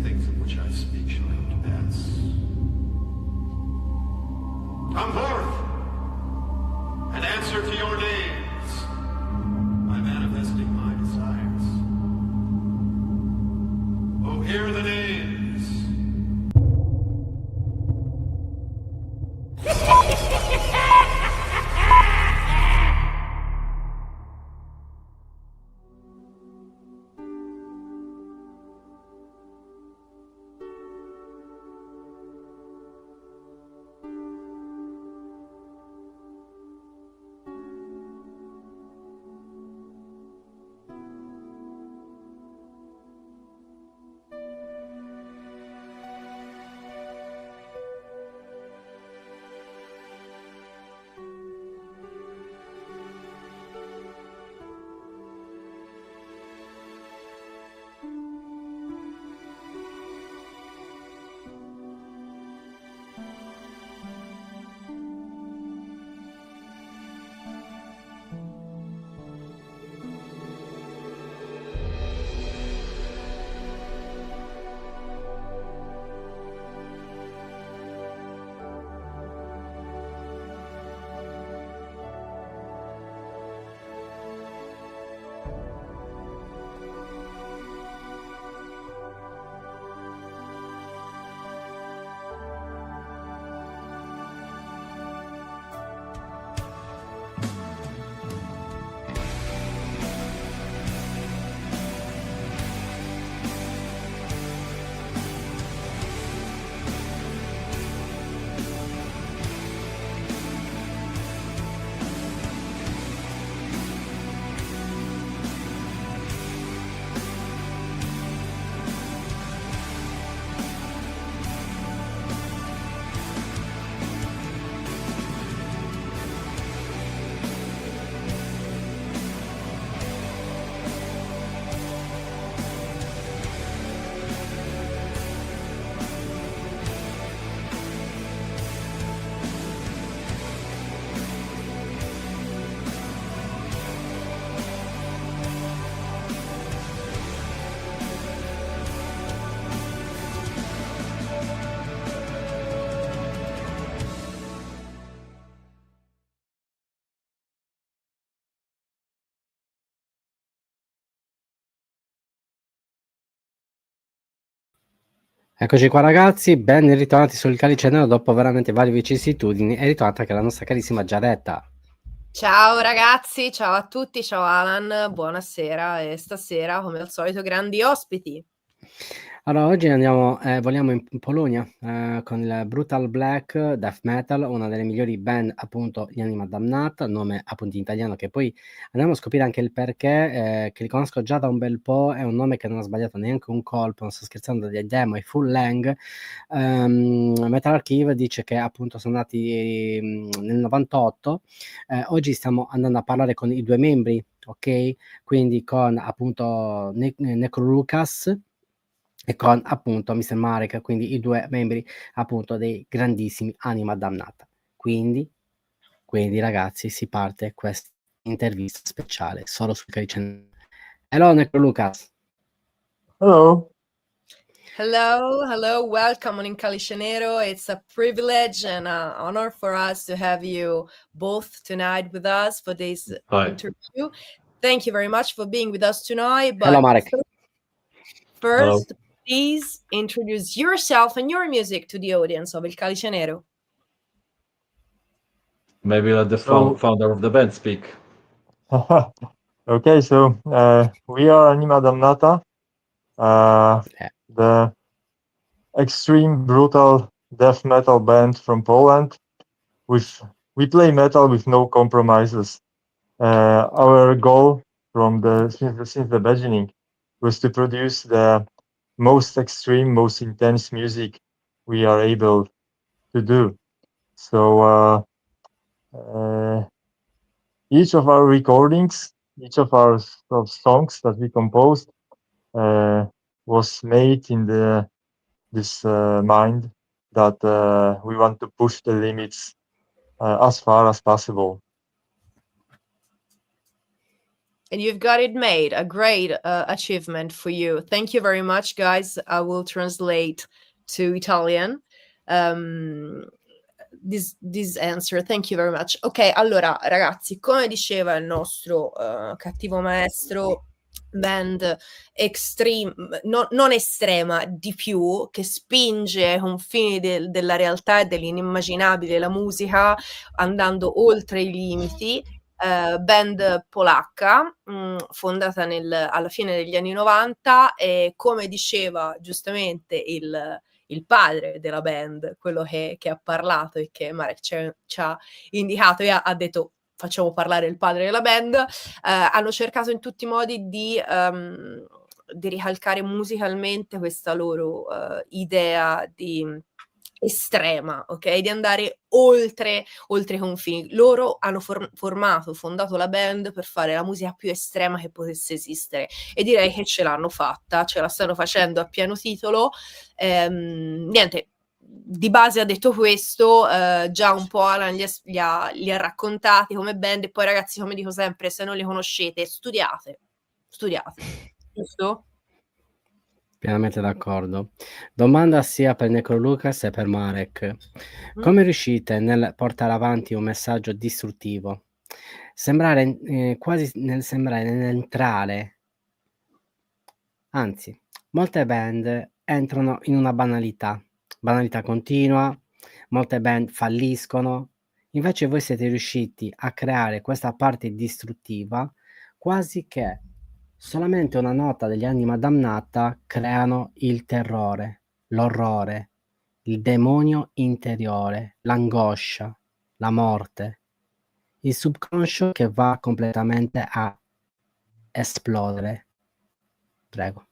things of which I speak shall come to pass. Come forth and answer to your names by manifesting my desires. Oh, hear the names. Eccoci qua ragazzi, ben ritornati sul Calice Nero dopo veramente varie vicissitudini. È ritornata anche la nostra carissima Giaretta. Ciao ragazzi, ciao a tutti, ciao Alan, buonasera e stasera come al solito grandi ospiti. Allora, oggi vogliamo in Polonia con il Brutal Black Death Metal, una delle migliori band, appunto, gli Anima Damnata, nome appunto in italiano, che poi andiamo a scoprire anche il perché, che li conosco già da un bel po', è un nome che non ha sbagliato neanche un colpo, non sto scherzando, dei demo ai full lang. Metal Archive dice che appunto sono nati nel 98, oggi stiamo andando a parlare con i due membri, ok? Quindi con appunto Necro Lucas e con appunto Mr. Marek, quindi i due membri appunto dei grandissimi Anima Damnata. Quindi ragazzi si parte questa intervista speciale solo sul Calice. Hello Necro Lucas. Hello. Hello, welcome on in Calice Nero. It's a privilege and an honor for us to have you both tonight with us for this interview. Thank you very much for being with us tonight. But hello Marek. First, please introduce yourself and your music to the audience of Il Calice Nero. Maybe let the founder of the band speak. Okay, so we are Anima Damnata, the extreme brutal death metal band from Poland. We play metal with no compromises. Our goal since the beginning was to produce the most extreme, most intense music we are able to do. So each of our recordings, each of our songs that we composed was made in this mind that we want to push the limits as far as possible. and you've got it made. A great achievement for you. Thank you very much, guys. I will translate to Italian this answer. Thank you very much. Ok, allora ragazzi, come diceva il nostro cattivo maestro, band extreme, non estrema, di più, che spinge ai confini della realtà e dell'inimmaginabile la musica, andando oltre i limiti. Band polacca, fondata alla fine degli anni 90, e come diceva giustamente il padre della band, quello che ha parlato e che Marek ci ha indicato e ha detto facciamo parlare il padre della band, hanno cercato in tutti i modi di ricalcare musicalmente questa loro idea di estrema, ok? Di andare oltre i confini. Loro hanno fondato la band per fare la musica più estrema che potesse esistere, e direi che ce l'hanno fatta, ce la stanno facendo a pieno titolo. Niente, di base ha detto questo, già un po' Alan li ha raccontati come band, e poi ragazzi, come dico sempre, se non li conoscete, studiate, giusto? Pienamente d'accordo. Domanda sia per Necrolucas e per Marek. Come riuscite nel portare avanti un messaggio distruttivo? Quasi nell'entrare. Anzi, molte band entrano in una banalità continua, molte band falliscono. Invece voi siete riusciti a creare questa parte distruttiva, quasi che solamente una nota degli Anima Damnata creano il terrore, l'orrore, il demonio interiore, l'angoscia, la morte, il subconscio che va completamente a esplodere. Prego.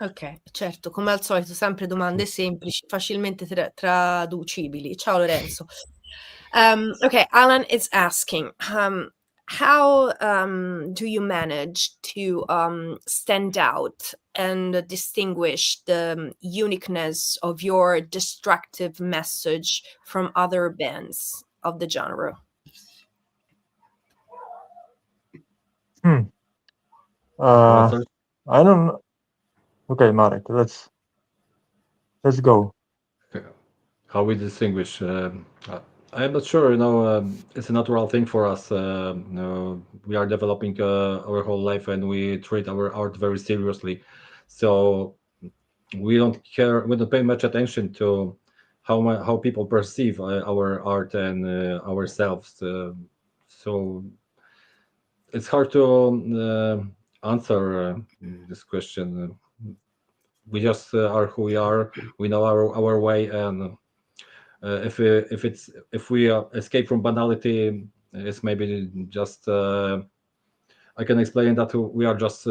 Ok, certo, come al solito, sempre domande semplici, facilmente traducibili. Ciao Lorenzo. Okay, Alan is asking, how do you manage to stand out and distinguish the uniqueness of your destructive message from other bands of the genre? I don't know. Okay, Marek, let's go. How we distinguish? I'm not sure. It's a natural thing for us. We are developing our whole life, and we treat our art very seriously. So we don't care. We don't pay much attention to how people perceive our art and ourselves. So it's hard to answer this question. We just are who we are. We know our way, and if we escape from banality, it's maybe just I can explain that we are just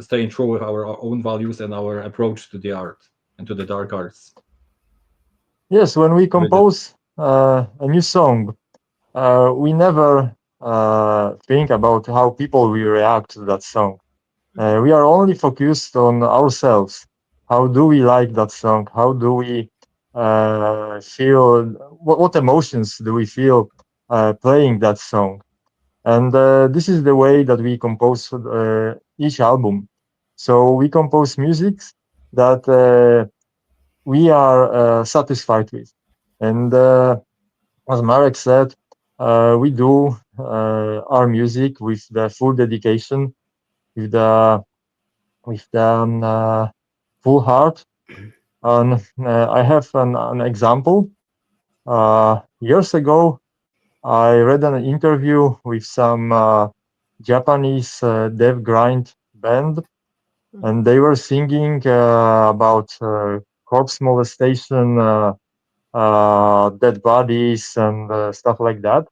staying true with our own values and our approach to the art and to the dark arts. Yes, when we compose a new song, we never think about how people will react to that song. We are only focused on ourselves. How do we like that song? How do we feel? What emotions do we feel playing that song? And this is the way that we compose each album. So we compose music that we are satisfied with. And as Marek said, we do our music with the full dedication, with the full heart. And I have an example. Years ago, I read an interview with some Japanese death grind band, and they were singing about corpse molestation, dead bodies, and stuff like that.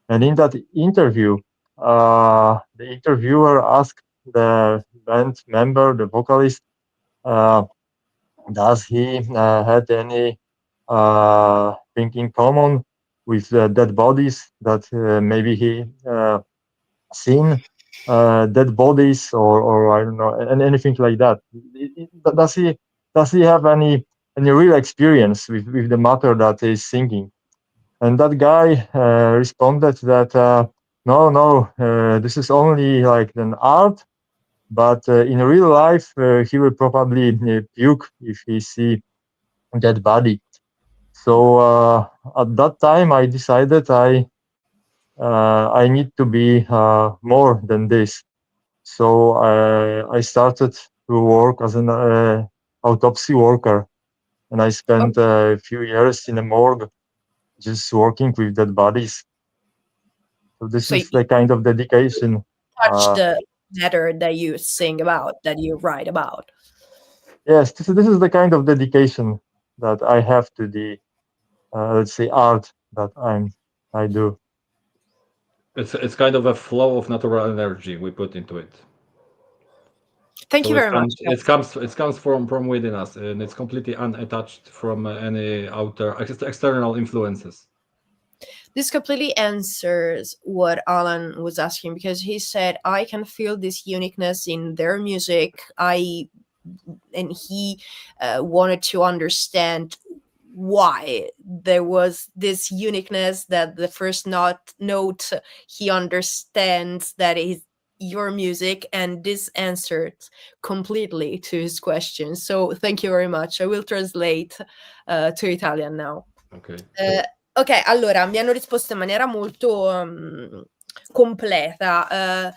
And in that interview, the interviewer asked the band member, the vocalist, does he had any thing in common with dead bodies, that maybe he seen dead bodies, or I don't know, anything like that. Does he have any real experience with the matter that he's singing? And that guy responded that No, this is only like an art, but in real life, he will probably puke if he see that body. So at that time, I decided I need to be more than this. So I started to work as an autopsy worker, and I spent a few years in a morgue just working with dead bodies. So this So is the kind of dedication. touch the matter that you sing about, that you write about. Yes, this is the kind of dedication that I have to the let's say art that I do. It's kind of a flow of natural energy we put into it. Thank So you very much. it comes from within us, and it's completely unattached from any outer external influences. This completely answers what Alan was asking, because he said, I can feel this uniqueness in their music. And he wanted to understand why there was this uniqueness, that the first note he understands that is your music, and this answered completely to his question. So thank you very much. I will translate to Italian now. Okay. Ok, allora mi hanno risposto in maniera molto completa.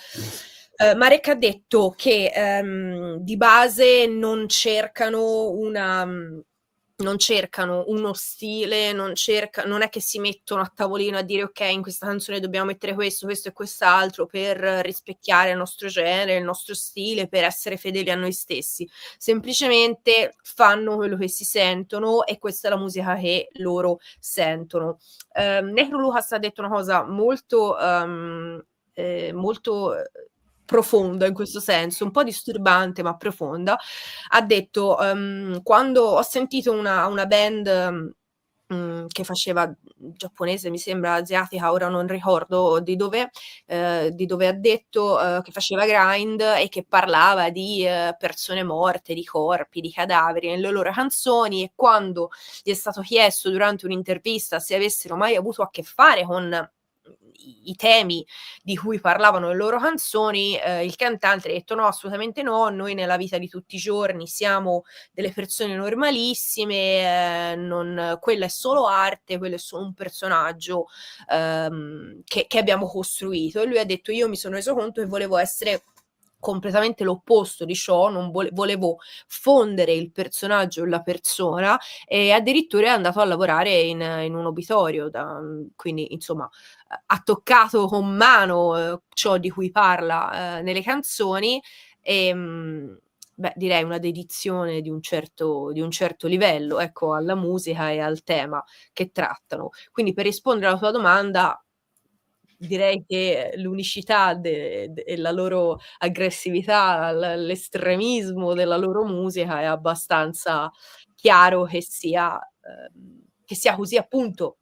Marek ha detto che di base non cercano uno stile, non è che si mettono a tavolino a dire ok, in questa canzone dobbiamo mettere questo e quest'altro per rispecchiare il nostro genere, il nostro stile, per essere fedeli a noi stessi. Semplicemente fanno quello che si sentono, e questa è la musica che loro sentono. Necro Lucas ha detto una cosa molto profonda in questo senso, un po' disturbante ma profonda. Ha detto quando ho sentito una band che faceva giapponese, mi sembra, asiatica, ora non ricordo di dove ha detto che faceva grind e che parlava di persone morte, di corpi, di cadaveri nelle loro canzoni, e quando gli è stato chiesto durante un'intervista se avessero mai avuto a che fare con i temi di cui parlavano le loro canzoni, il cantante ha detto no, assolutamente no, noi nella vita di tutti i giorni siamo delle persone normalissime, quella è solo arte, quello è solo un personaggio che abbiamo costruito. E lui ha detto io mi sono reso conto che volevo essere completamente l'opposto di ciò, non volevo fondere il personaggio e la persona, e addirittura è andato a lavorare in un obitorio, quindi insomma ha toccato con mano ciò di cui parla nelle canzoni, e direi una dedizione di un certo livello, ecco, alla musica e al tema che trattano. Quindi, per rispondere alla tua domanda, direi che l'unicità e la loro aggressività, l'estremismo della loro musica è abbastanza chiaro che sia così, appunto.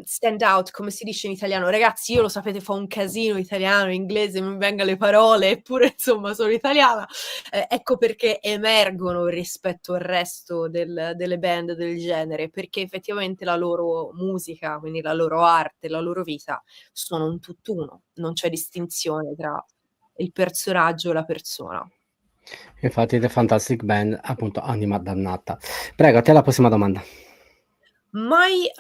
Stand out, come si dice in italiano. Ragazzi, io lo sapete, fa un casino italiano, inglese, mi venga le parole, eppure insomma sono italiana. Ecco perché emergono rispetto al resto delle band del genere, perché effettivamente la loro musica, quindi la loro arte, la loro vita sono un tutt'uno, non c'è distinzione tra il personaggio e la persona. Infatti The Fantastic Band, appunto Anima Damnata. Prego, a te la prossima domanda. My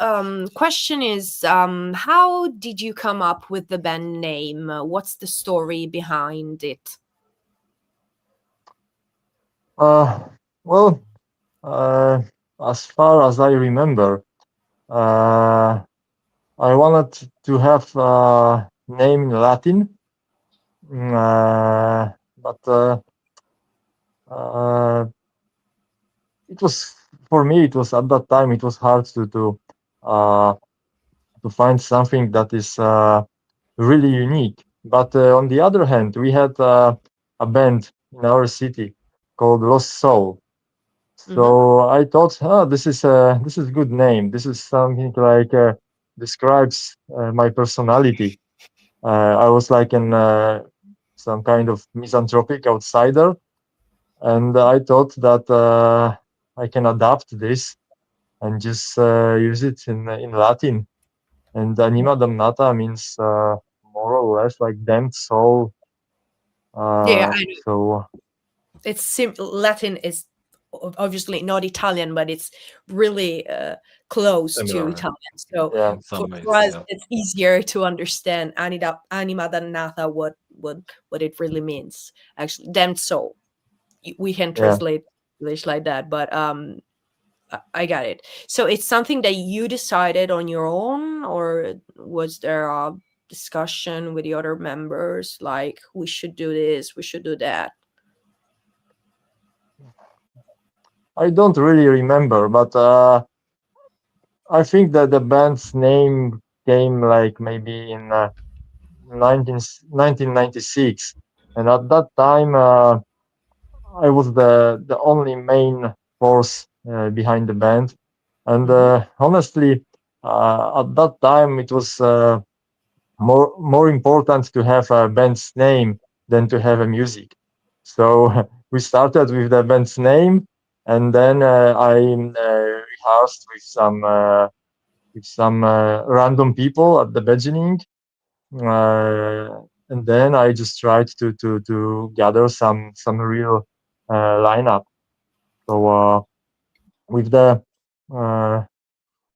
question is, how did you come up with the band name? What's the story behind it? Well, as far as I remember, I wanted to have a name in Latin, but it was, for me, it was at that time, it was hard to find something that is really unique. But on the other hand, we had a band in our city called Lost Soul. So I thought, this is a good name. This is something like describes my personality. I was like some kind of misanthropic outsider, and I thought that I can adapt this and just use it in Latin. and Anima Damnata means more or less like damned soul. Yeah, I know. So It's Latin is obviously not Italian, but it's really close to Similar. Italian. So yeah, In some ways, for us, yeah. it's easier to understand Anima Damnata, what it really means. Actually, damned soul. We can yeah. translate English like that, but I got it. So it's something that you decided on your own, or was there a discussion with the other members, like we should do this, we should do that? I don't really remember, but I think that the band's name came like maybe in 1996, and at that time I was the only main force behind the band, and honestly, at that time it was more important to have a band's name than to have a music. So we started with the band's name, and then I rehearsed with some random people at the beginning, and then I just tried to gather some real lineup. So with the uh,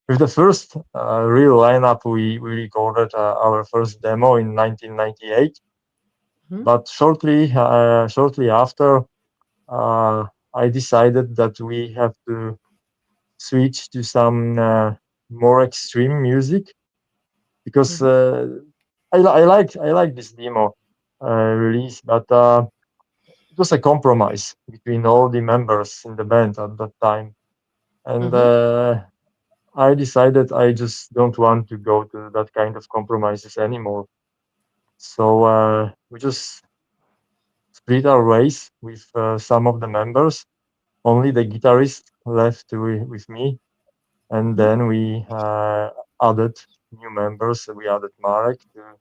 with the first real lineup, we recorded our first demo in 1998. But shortly after, I decided that we have to switch to some more extreme music because I like this demo release, but it was a compromise between all the members in the band at that time, and I decided I just don't want to go to that kind of compromises anymore. So we just split our ways with some of the members. Only the guitarist left with me, and then we added new members. We added Marek to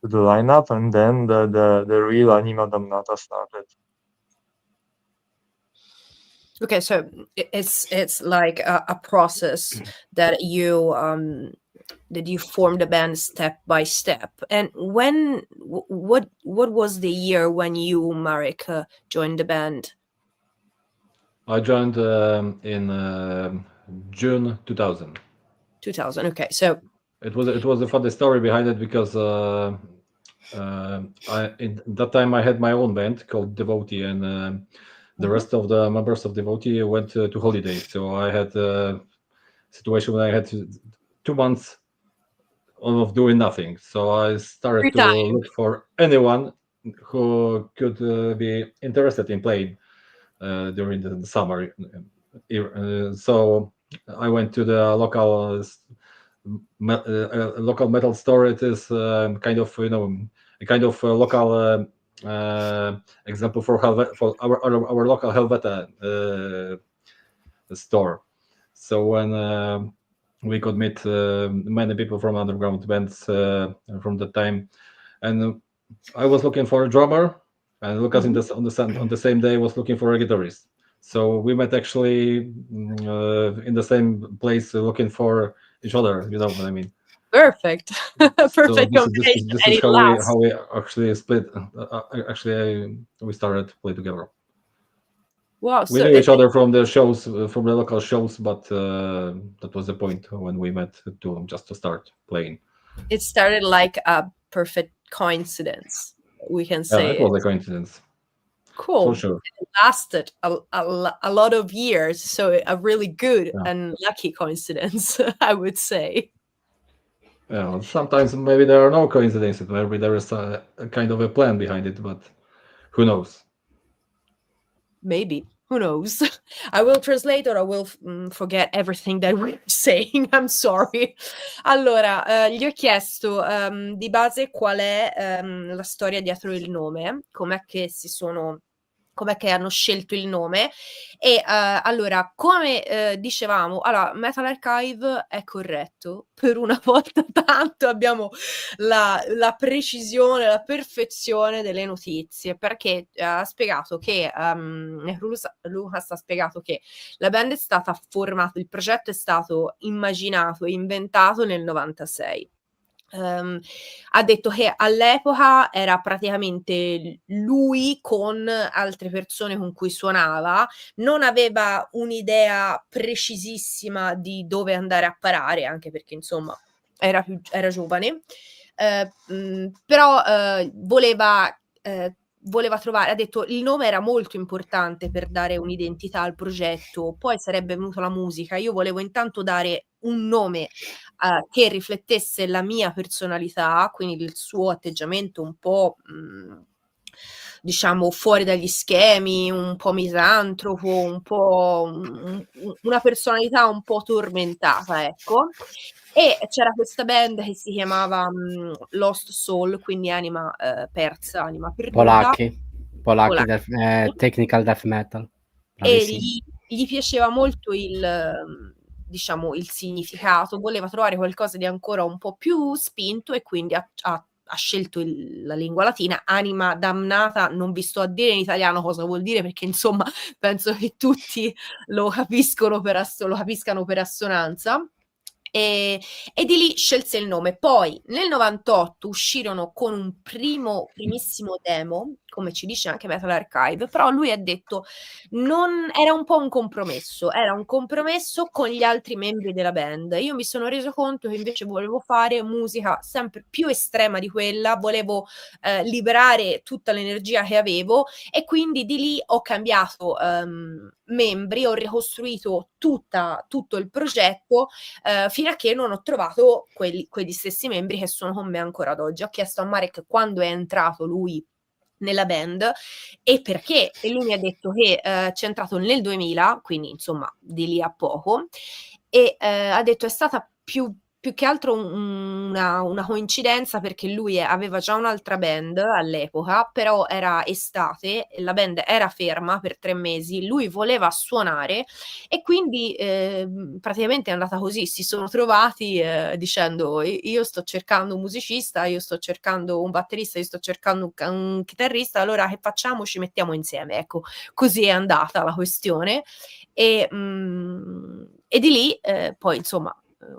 the lineup, and then the real Anima Damnata started. Okay, so it's like a process that you form the band step by step. And what was the year when you, Marek, joined the band? I joined in June 2000. 2000. Okay, so it was a funny story behind it because I in that time I had my own band called Devotee, and the rest of the members of Devotee went to holiday. So I had a situation where I had 2 months of doing nothing. So I started Free to time. look for anyone who could be interested in playing during the summer. So I went to the local local metal store. It is kind of a kind of local example for for our local Helveta store. So when we could meet many people from underground bands from that time, and I was looking for a drummer, and Lucas on the same day was looking for a guitarist. So we met actually in the same place looking for each other. You know what I mean? Perfect. Perfect So combination. this And is it how lasts. we actually split. We started to play together. Wow. We So knew each other from the shows, from the local shows, but that was the point when we met to start playing. it started like a perfect coincidence, we can Yeah, say. it was a coincidence. Cool. For sure. It lasted a lot of years, so a really good Yeah. and lucky coincidence, I would say. Yeah, sometimes maybe there are no coincidences. Maybe there is a kind of a plan behind it, but who knows? Maybe. Who knows? I will translate or I will forget everything that we're saying. I'm sorry. Allora, gli ho chiesto di base qual è la storia dietro il nome, com'è che si sono com'è che hanno scelto il nome. E allora, come dicevamo, allora, Metal Archive è corretto, per una volta tanto abbiamo la precisione, la perfezione delle notizie, perché ha spiegato che Lucas ha spiegato che la band è stata formata, il progetto è stato immaginato e inventato nel 96. Ha detto che all'epoca era praticamente lui con altre persone con cui suonava, non aveva un'idea precisissima di dove andare a parare, anche perché insomma era giovane, però voleva trovare, ha detto il nome era molto importante per dare un'identità al progetto, poi sarebbe venuta la musica, io volevo intanto dare un nome che riflettesse la mia personalità, quindi il suo atteggiamento un po' diciamo fuori dagli schemi, un po' misantropo, un po' una personalità un po' tormentata, ecco. E c'era questa band che si chiamava Lost Soul, quindi anima persa, anima perduta. Polacchi technical death metal. E gli piaceva molto diciamo, il significato, voleva trovare qualcosa di ancora un po' più spinto e quindi ha scelto la lingua latina. Anima Damnata, non vi sto a dire in italiano cosa vuol dire, perché insomma penso che tutti lo capiscano per assonanza. E di lì scelse il nome. Poi nel 98 uscirono con un primissimo demo, come ci dice anche Metal Archive, però lui ha detto era un po' un compromesso, era un compromesso con gli altri membri della band. Io mi sono reso conto che invece volevo fare musica sempre più estrema di quella, volevo liberare tutta l'energia che avevo, e quindi di lì ho cambiato membri, ho ricostruito tutto il progetto fino a che non ho trovato quegli stessi membri che sono con me ancora ad oggi. Ho chiesto a Marek quando è entrato lui nella band e perché, e lui mi ha detto che c'è entrato nel 2000, quindi insomma di lì a poco, e ha detto è stata più che altro una coincidenza, perché lui aveva già un'altra band all'epoca, però era estate, la band era ferma per 3 mesi, lui voleva suonare e quindi praticamente è andata così, si sono trovati dicendo io sto cercando un musicista, io sto cercando un batterista, io sto cercando un chitarrista, allora che facciamo? Ci mettiamo insieme, ecco, così è andata la questione e di lì poi insomma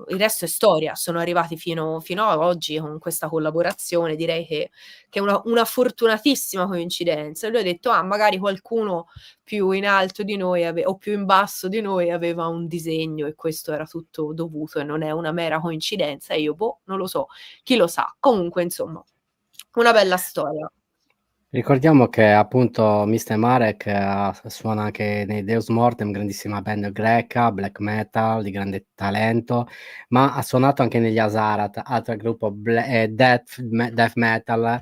il resto è storia, sono arrivati fino ad oggi con questa collaborazione, direi che è una fortunatissima coincidenza. E lui ha detto magari qualcuno più in alto di noi o più in basso di noi aveva un disegno e questo era tutto dovuto e non è una mera coincidenza, e io non lo so, chi lo sa. Comunque insomma una bella storia. Ricordiamo che appunto Mr. Marek suona anche nei Deus Mortem, grandissima band greca, black metal di grande talento, ma ha suonato anche negli Azarat, altro gruppo death metal,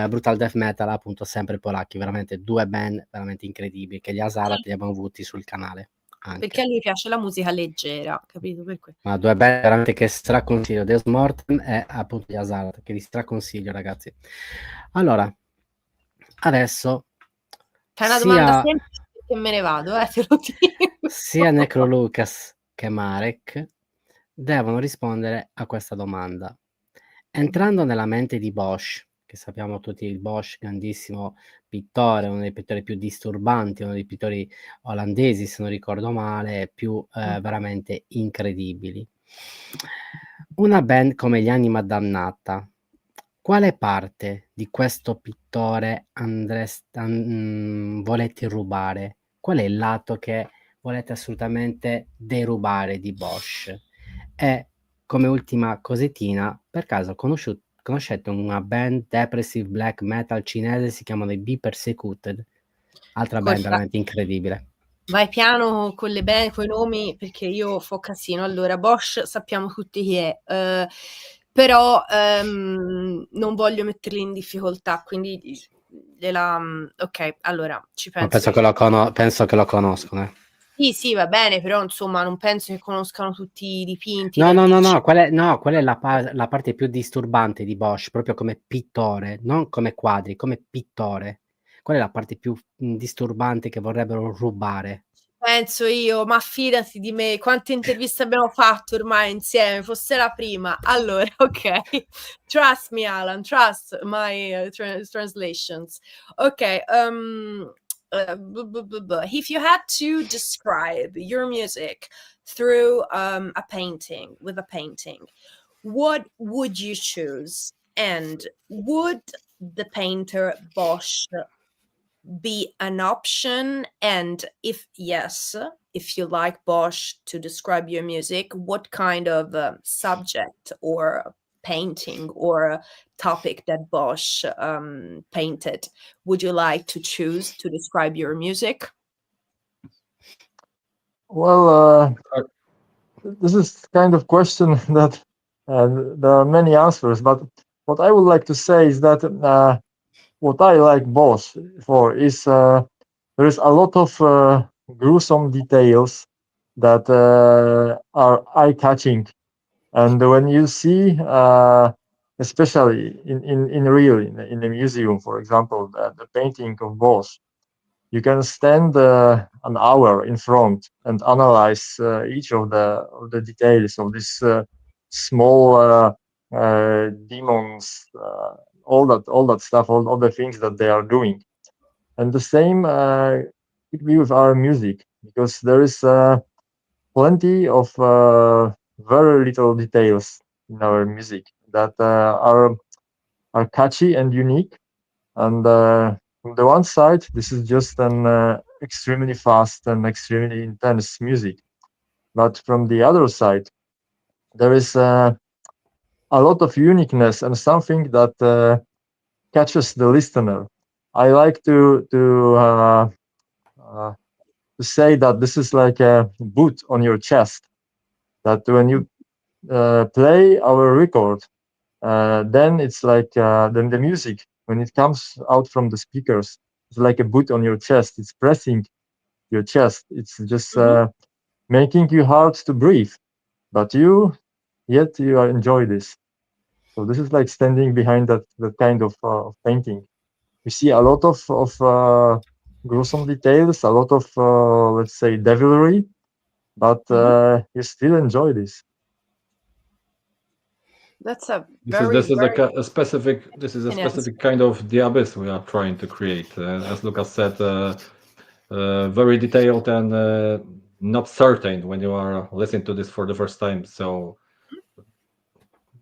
brutal death metal, appunto sempre polacchi, veramente 2 band veramente incredibili, che gli Azarat li abbiamo avuti sul canale. Anche. Perché a lui piace la musica leggera, capito? Per ma 2 band veramente che straconsiglio, Deus Mortem e appunto gli Azarat, che li straconsiglio, ragazzi. Allora, adesso è una domanda semplice che me ne vado, te lo dico. Sia Necro Lucas che Marek devono rispondere a questa domanda. Entrando nella mente di Bosch, che sappiamo tutti il Bosch, grandissimo pittore, uno dei pittori più disturbanti, uno dei pittori olandesi, se non ricordo male, più veramente incredibili. Una band come gli Anima Damnata, quale parte di questo pittore volete rubare? Qual è il lato che volete assolutamente derubare di Bosch? E come ultima cosettina, per caso conoscete una band depressive black metal cinese, si chiamano i Be Persecuted? Altra band veramente incredibile. Vai piano con le band, con i nomi, perché io fo casino. Allora, Bosch sappiamo tutti chi è, però non voglio metterli in difficoltà, quindi ok, allora ci penso. Ma penso che lo conoscono. Sì, va bene, però insomma non penso che conoscano tutti i dipinti. No, quella è la parte più disturbante di Bosch, proprio come pittore, non come quadri, come pittore. qual è la parte più disturbante che vorrebbero rubare? Penso io, ma fidati di me, quante interviste abbiamo fatto ormai insieme, fosse la prima. Allora, ok, trust me Alan, trust my translations. Ok, if you had to describe your music through a painting, with a painting, what would you choose? And would the painter Bosch be an option? And if yes, if you like Bosch to describe your music, what kind of subject or painting or topic that Bosch painted would you like to choose to describe your music? Well, this is kind of question that there are many answers, but what I would like to say is that what I like Bosch for is there is a lot of gruesome details that are eye-catching, and when you see, especially in real in a museum, for example, the painting of Bosch, you can stand an hour in front and analyze each of the details of this small demons, all that stuff, all the things that they are doing. And the same could be with our music, because there is plenty of very little details in our music that are catchy and unique. And from the one side, this is just an extremely fast and extremely intense music. But from the other side, there is a lot of uniqueness and something that catches the listener. I like to say that this is like a boot on your chest. That when you play our record, then it's like then the music, when it comes out from the speakers, it's like a boot on your chest. It's pressing your chest. It's just making you hard to breathe, but yet you enjoy this. So this is like standing behind that kind of painting. You see a lot of gruesome details, a lot of let's say devilry, but you still enjoy this. That's a This is a specific kind of the abyss we are trying to create. As Lucas said, very detailed and not certain when you are listening to this for the first time. So,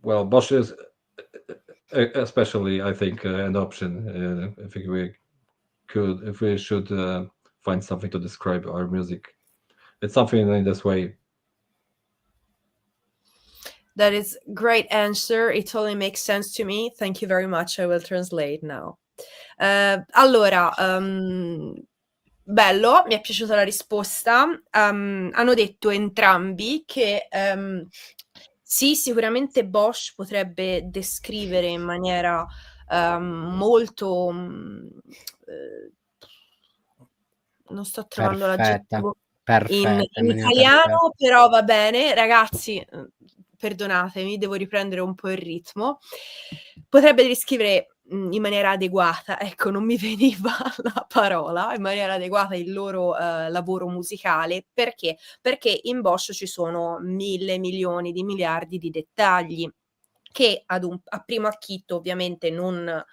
well, Bosch is especially, I think, an option. I think if we should find something to describe our music, it's something in this way. That is great answer. It totally makes sense to me. Thank you very much. I will translate now. Allora, bello, mi è piaciuta la risposta. Hanno detto entrambi che sì, sicuramente Bosch potrebbe descrivere in maniera molto non sto trovando l'aggettivo in italiano, però va bene. Ragazzi, perdonatemi, devo riprendere un po' il ritmo. Potrebbe descrivere in maniera adeguata, ecco, non mi veniva la parola, in maniera adeguata il loro lavoro musicale. Perché? Perché in Bosch ci sono 1.000 milioni di miliardi di dettagli che a primo acchito ovviamente non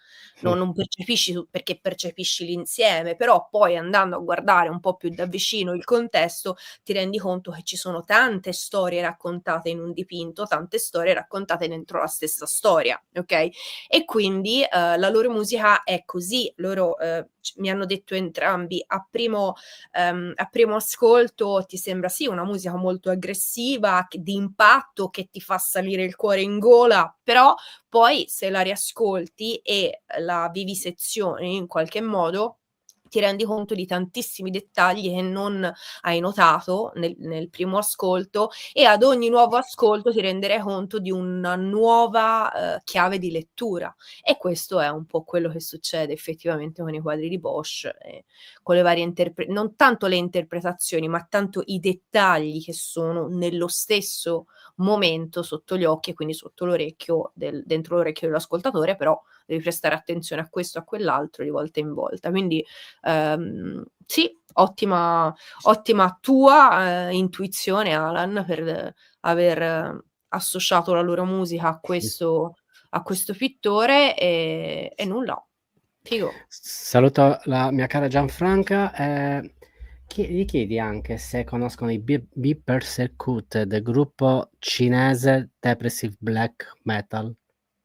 percepisci, perché percepisci l'insieme, però poi andando a guardare un po' più da vicino il contesto ti rendi conto che ci sono tante storie raccontate in un dipinto, tante storie raccontate dentro la stessa storia, ok? E quindi la loro musica è così. Loro mi hanno detto entrambi a primo ascolto ti sembra sì una musica molto aggressiva, di impatto, che ti fa salire il cuore in gola, però poi se la riascolti e la vivisezioni in qualche modo ti rendi conto di tantissimi dettagli che non hai notato nel primo ascolto, e ad ogni nuovo ascolto ti renderai conto di una nuova chiave di lettura. E questo è un po' quello che succede effettivamente con i quadri di Bosch, con le varie non tanto le interpretazioni, ma tanto i dettagli che sono nello stesso momento sotto gli occhi, quindi sotto l'orecchio, dentro l'orecchio dell'ascoltatore, però devi prestare attenzione a questo e a quell'altro di volta in volta. Quindi sì, ottima tua intuizione, Alan, per aver associato la loro musica a questo pittore, e nulla, figo. Saluto la mia cara Gianfranca. Gli chiedi anche se conoscono i Be Persecuted, gruppo cinese depressive black metal.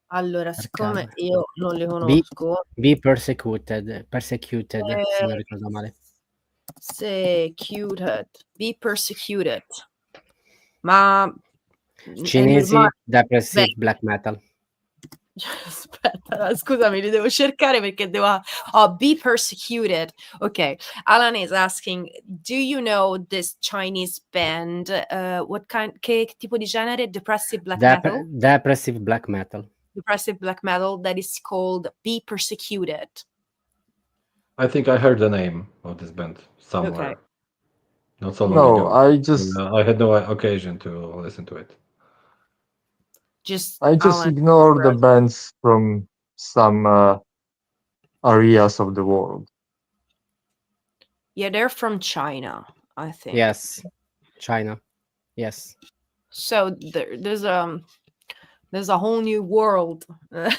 Allora, Per siccome caso. io non li conosco, Be Persecuted, se non ricordo male. Be Persecuted. Ma Cinesi è normale? depressive Beh, black metal. aspetta, scusami, li devo cercare perché devo... Oh, Be Persecuted. Okay. Alan is asking, do you know this Chinese band? What kind... Che tipo di genere? Depressive black metal? Depressive black metal. Depressive black metal that is called Be Persecuted. I think I heard the name of this band somewhere. Okay. Not so long No, ago. I had no occasion to listen to it. I just ignore the bands from some areas of the world. Yeah, they're from China, I think. Yes, China. Yes. So there's a whole new world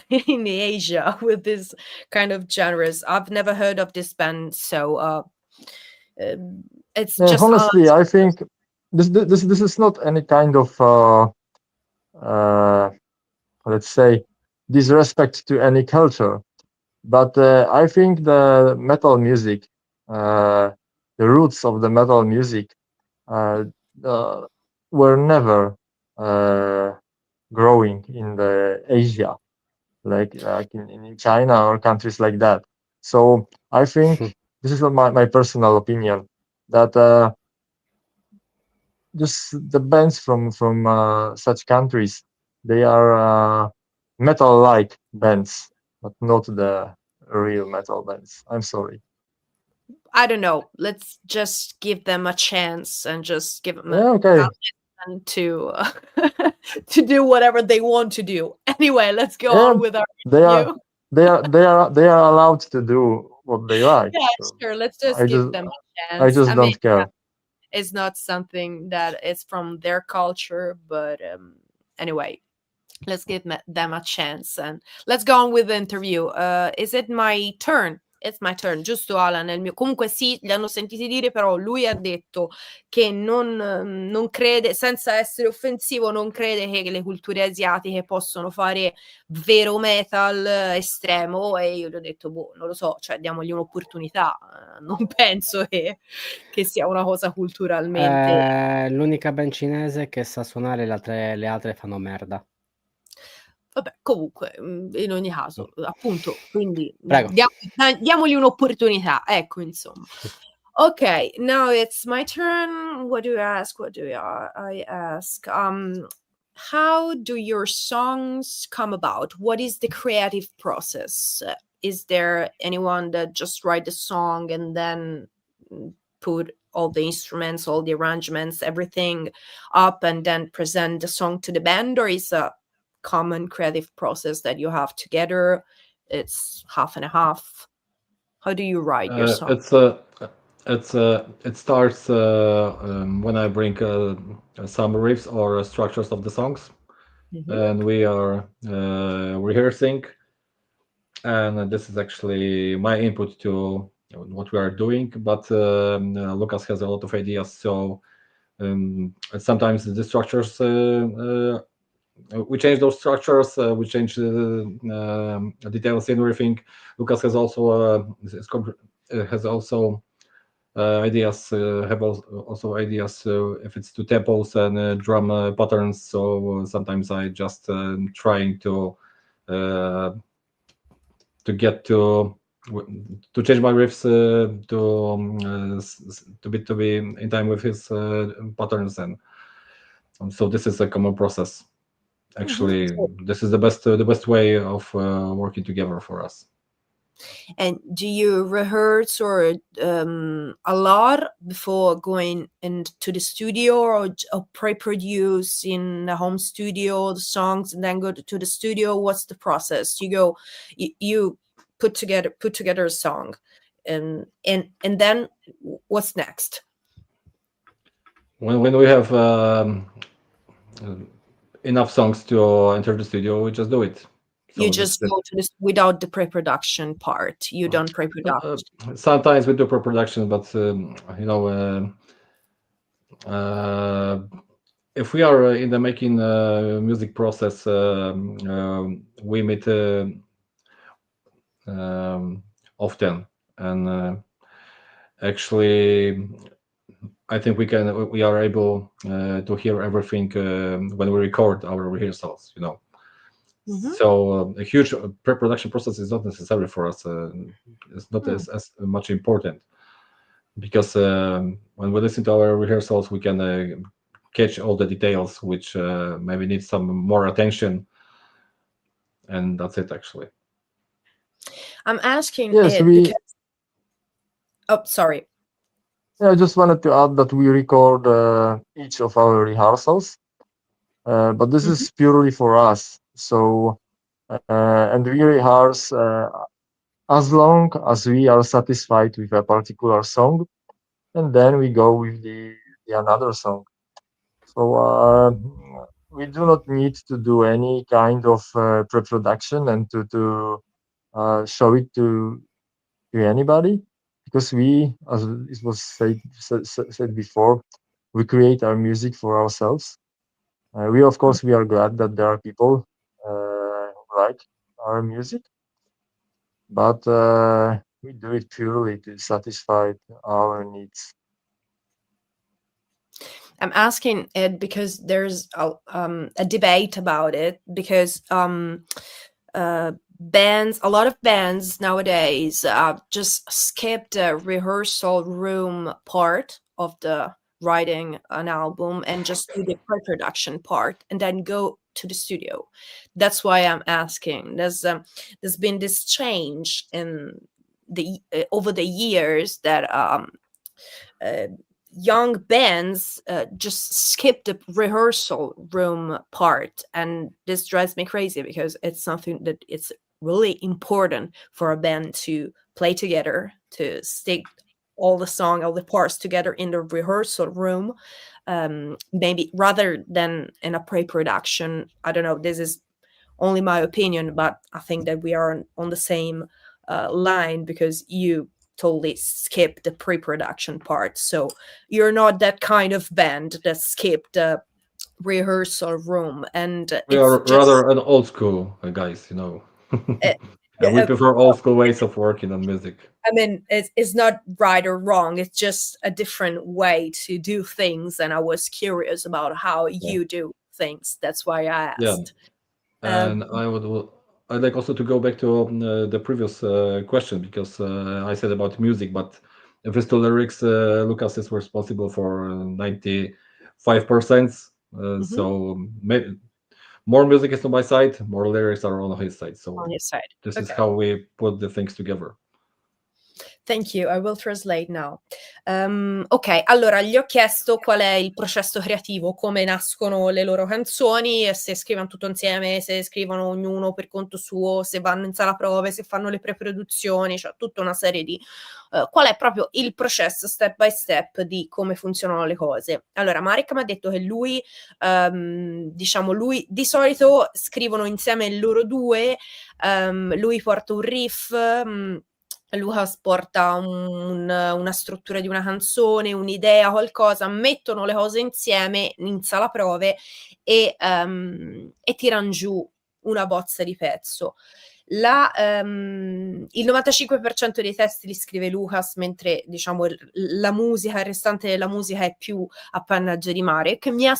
in Asia with this kind of genres. I've never heard of this band, so it's just honestly, I think this is not any kind of let's say disrespect to any culture, but I think the metal music, the roots of the metal music, were never growing in the Asia, like in China or countries like that. So I think this is my personal opinion, that just the bands from such countries, they are metal-like bands, but not the real metal bands. I'm sorry. I don't know. Let's just give them a chance and just give them okay. to to do whatever they want to do. Anyway, let's go on with our review. They are allowed to do what they like. Yeah, so sure. Let's just give them a chance. I just don't care. It's not something that is from their culture, but anyway, let's give them a chance and let's go on with the interview. Is it my turn? It's my turn, giusto Alan? Comunque sì, li hanno sentiti dire, però lui ha detto che non crede, senza essere offensivo, non crede che le culture asiatiche possono fare vero metal estremo, e io gli ho detto, boh, non lo so, cioè diamogli un'opportunità, non penso che sia una cosa culturalmente... L'unica band cinese che sa suonare, le altre fanno merda. Vabbè, comunque, in ogni caso, appunto, quindi Prego. diamogli un'opportunità, ecco, insomma. Okay, now it's my turn. What do you ask? I ask? How do your songs come about? What is the creative process? Is there anyone that just write the song and then put all the instruments, all the arrangements, everything up and then present the song to the band, or is a common creative process that you have together? It's half and a half. How do you write your song? It starts when I bring some riffs or structures of the songs, and we are rehearsing, and this is actually my input to what we are doing, but Lucas has a lot of ideas, so sometimes the structures we change those structures, we change the details in everything. Lucas has also ideas, have also ideas if it's to tempos and drum patterns. So sometimes I just trying to get to change my riffs to be in time with his patterns, and so this is a common process. Actually, this is the best way of working together for us. And do you rehearse or a lot before going into the studio, or pre-produce in the home studio the songs and then go to the studio? What's the process? You put together a song, and then what's next? When we have enough songs to enter the studio, we just do it. You just go to this without the pre-production part. You don't pre-production. Sometimes we do pre-production, but if we are in the making music process, we meet often, and actually, I think we are able to hear everything when we record our rehearsals. So a huge pre-production process is not necessary for us. It's not as much important, because when we listen to our rehearsals, we can catch all the details which maybe need some more attention, and that's it, actually. I'm asking Yes, because... Oh, sorry. Yeah, I just wanted to add that we record each of our rehearsals, but this is purely for us. So, and we rehearse as long as we are satisfied with a particular song, and then we go with the another song. So we do not need to do any kind of pre-production and to show it to anybody, because we, as it was said before, we create our music for ourselves. We are glad that there are people who like our music, but we do it purely to satisfy our needs. I'm asking it because there's a debate about it, because a lot of bands nowadays just skip the rehearsal room part of the writing an album and just do the pre-production part and then go to the studio. That's why I'm asking. There's been this change in over the years that young bands just skip the rehearsal room part, and this drives me crazy, because it's something that it's really important for a band to play together, to stick all the parts together in the rehearsal room, maybe rather than in a pre-production. I don't know, this is only my opinion, but I think that we are on the same line, because you totally skip the pre-production part. So you're not that kind of band that skip the rehearsal room, and we are rather an old school guys, and we prefer old school ways of working on music. I mean, it's not right or wrong, it's just a different way to do things, and I was curious about how you do things. That's why I asked. And I'd like also to go back to the previous question, because I said about music, but if it's to lyrics, Lucas is responsible for 95%. So more music is on my side, more lyrics are on his side. So on his side. This is how we put the things together. Thank you, I will translate now. Ok, allora gli ho chiesto qual è il processo creativo, come nascono le loro canzoni, se scrivono tutto insieme, se scrivono ognuno per conto suo, se vanno in sala prove, se fanno le preproduzioni, cioè tutta una serie di... qual è proprio il processo step by step di come funzionano le cose. Allora, Marek mi ha detto che lui di solito scrivono insieme loro due, lui porta un riff, Lucas porta una struttura di una canzone, un'idea, qualcosa, mettono le cose insieme in sala prove e tirano giù una bozza di pezzo. Il 95% dei testi li scrive Lucas, mentre diciamo la musica, il restante della musica è più appannaggio di Marek. Mi ha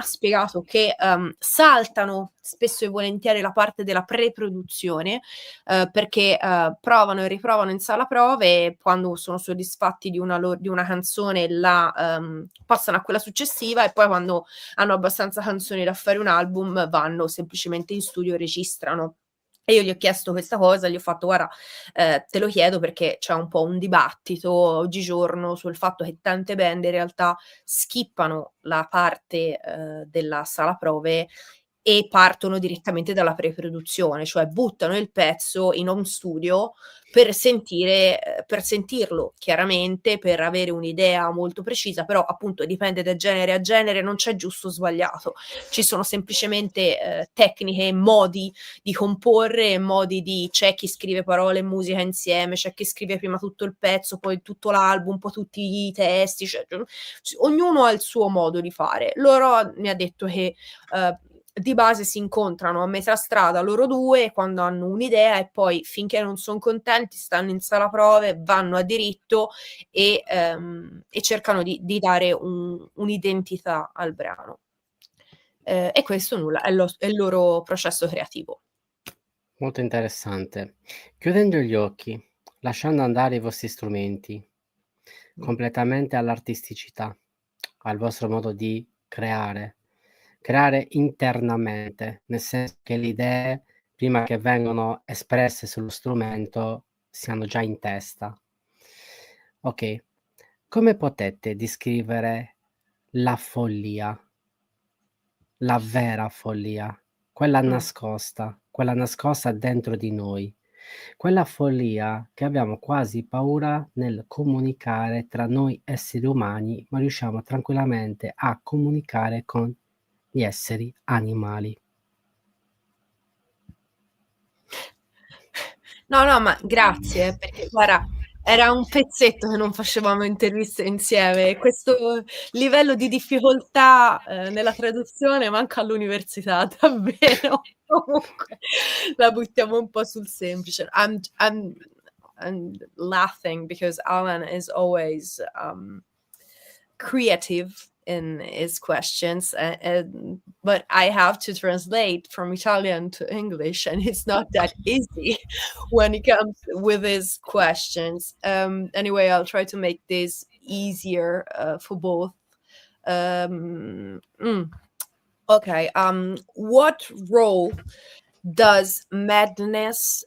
spiegato che saltano spesso e volentieri la parte della pre-produzione, perché provano e riprovano in sala prove, e quando sono soddisfatti di una canzone la passano a quella successiva, e poi quando hanno abbastanza canzoni da fare un album vanno semplicemente in studio e registrano. E io gli ho chiesto questa cosa, gli ho fatto: guarda, te lo chiedo perché c'è un po' un dibattito oggigiorno sul fatto che tante band in realtà skippano la parte della sala prove e partono direttamente dalla pre-produzione, cioè buttano il pezzo in home studio per sentirlo chiaramente, per avere un'idea molto precisa, però appunto dipende da genere a genere, non c'è giusto o sbagliato, ci sono semplicemente tecniche, modi di comporre, modi di c'è chi scrive parole e musica insieme, c'è chi scrive prima tutto il pezzo, poi tutto l'album, poi tutti i testi, cioè, ognuno ha il suo modo di fare. Loro mi ha detto che di base si incontrano a metà strada loro due quando hanno un'idea e poi finché non sono contenti stanno in sala prove, vanno a diritto e cercano di dare un'identità al brano. E questo nulla, è il loro processo creativo. Molto interessante. Chiudendo gli occhi, lasciando andare i vostri strumenti, completamente all'artisticità, al vostro modo di creare internamente, nel senso che le idee, prima che vengano espresse sullo strumento, siano già in testa. Ok, come potete descrivere la follia, la vera follia, quella nascosta dentro di noi, quella follia che abbiamo quasi paura nel comunicare tra noi esseri umani, ma riusciamo tranquillamente a comunicare con gli esseri animali. No, ma grazie, perché guarda, era un pezzetto che non facevamo interviste insieme. Questo livello di difficoltà nella traduzione manca all'università, davvero. Comunque la buttiamo un po' sul semplice. I'm laughing because Alan is always creative in his questions, but I have to translate from Italian to English, and it's not that easy when it comes with his questions. Anyway, I'll try to make this easier for both. Okay. What role does madness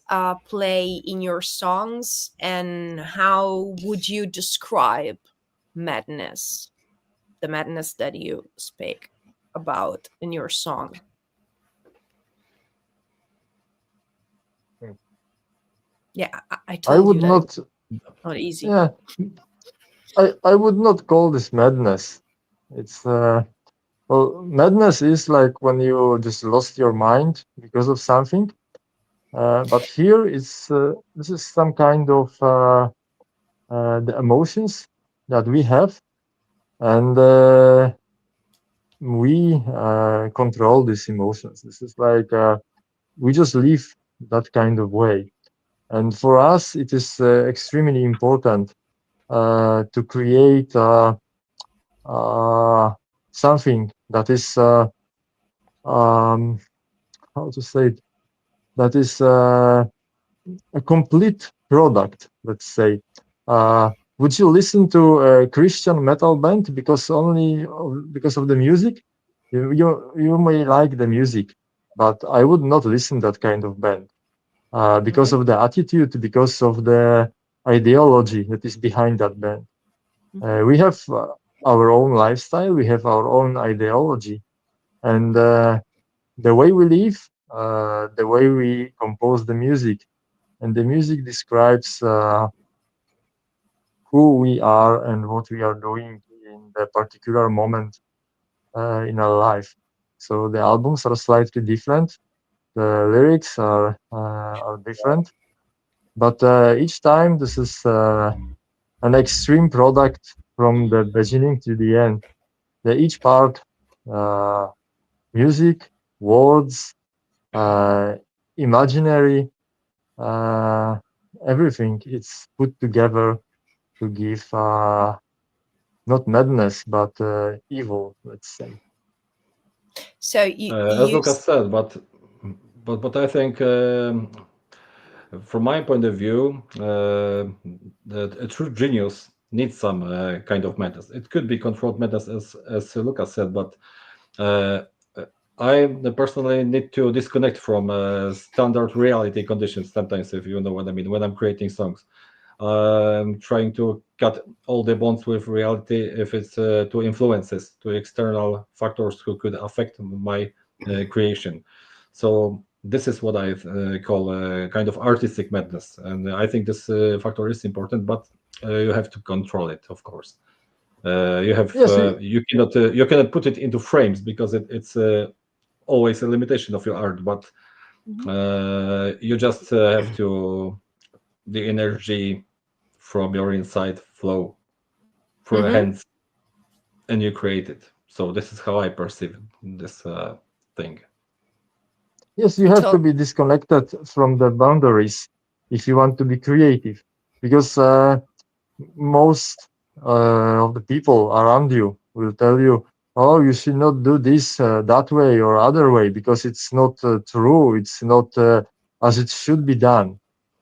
play in your songs, and how would you describe madness? The madness that you speak about in your song. Yeah, I told I would you that not. it's not easy. Yeah, I would not call this madness. It's well, madness is like when you just lost your mind because of something. But here it's this is some kind of the emotions that we have, and we control these emotions. This is like we just live that kind of way, and for us it is extremely important to create something that is how to say it, that is a complete product, let's say. Would you listen to a Christian metal band because of the music? You may like the music, but I would not listen that kind of band because of the attitude, because of the ideology that is behind that band. We have our own lifestyle, we have our own ideology, and the way we live, the way we compose the music, and the music describes who we are and what we are doing in the particular moment in our life. So the albums are slightly different, the lyrics are different, but each time this is an extreme product from the beginning to the end. Each part, music, words, imaginary, everything, it's put together to give not madness, but evil, let's say. So as Lucas said, but I think from my point of view, that a true genius needs some kind of madness. It could be controlled madness, as Lucas said, but I personally need to disconnect from standard reality conditions sometimes, if you know what I mean, when I'm creating songs. I'm trying to cut all the bonds with reality if it's to influences, to external factors who could affect my creation. So this is what I call a kind of artistic madness, and I think this factor is important, but you have to control it, of course. You have Yes, you cannot put it into frames because it's always a limitation of your art, but you just have to the energy from your inside flow through your hands and you create it. So this is how I perceive this thing. yes, you have to So be disconnected from the boundaries if you want to be creative, because most of the people around you will tell you, "Oh, you should not do this that way or other way because it's not true. It's not as it should be done."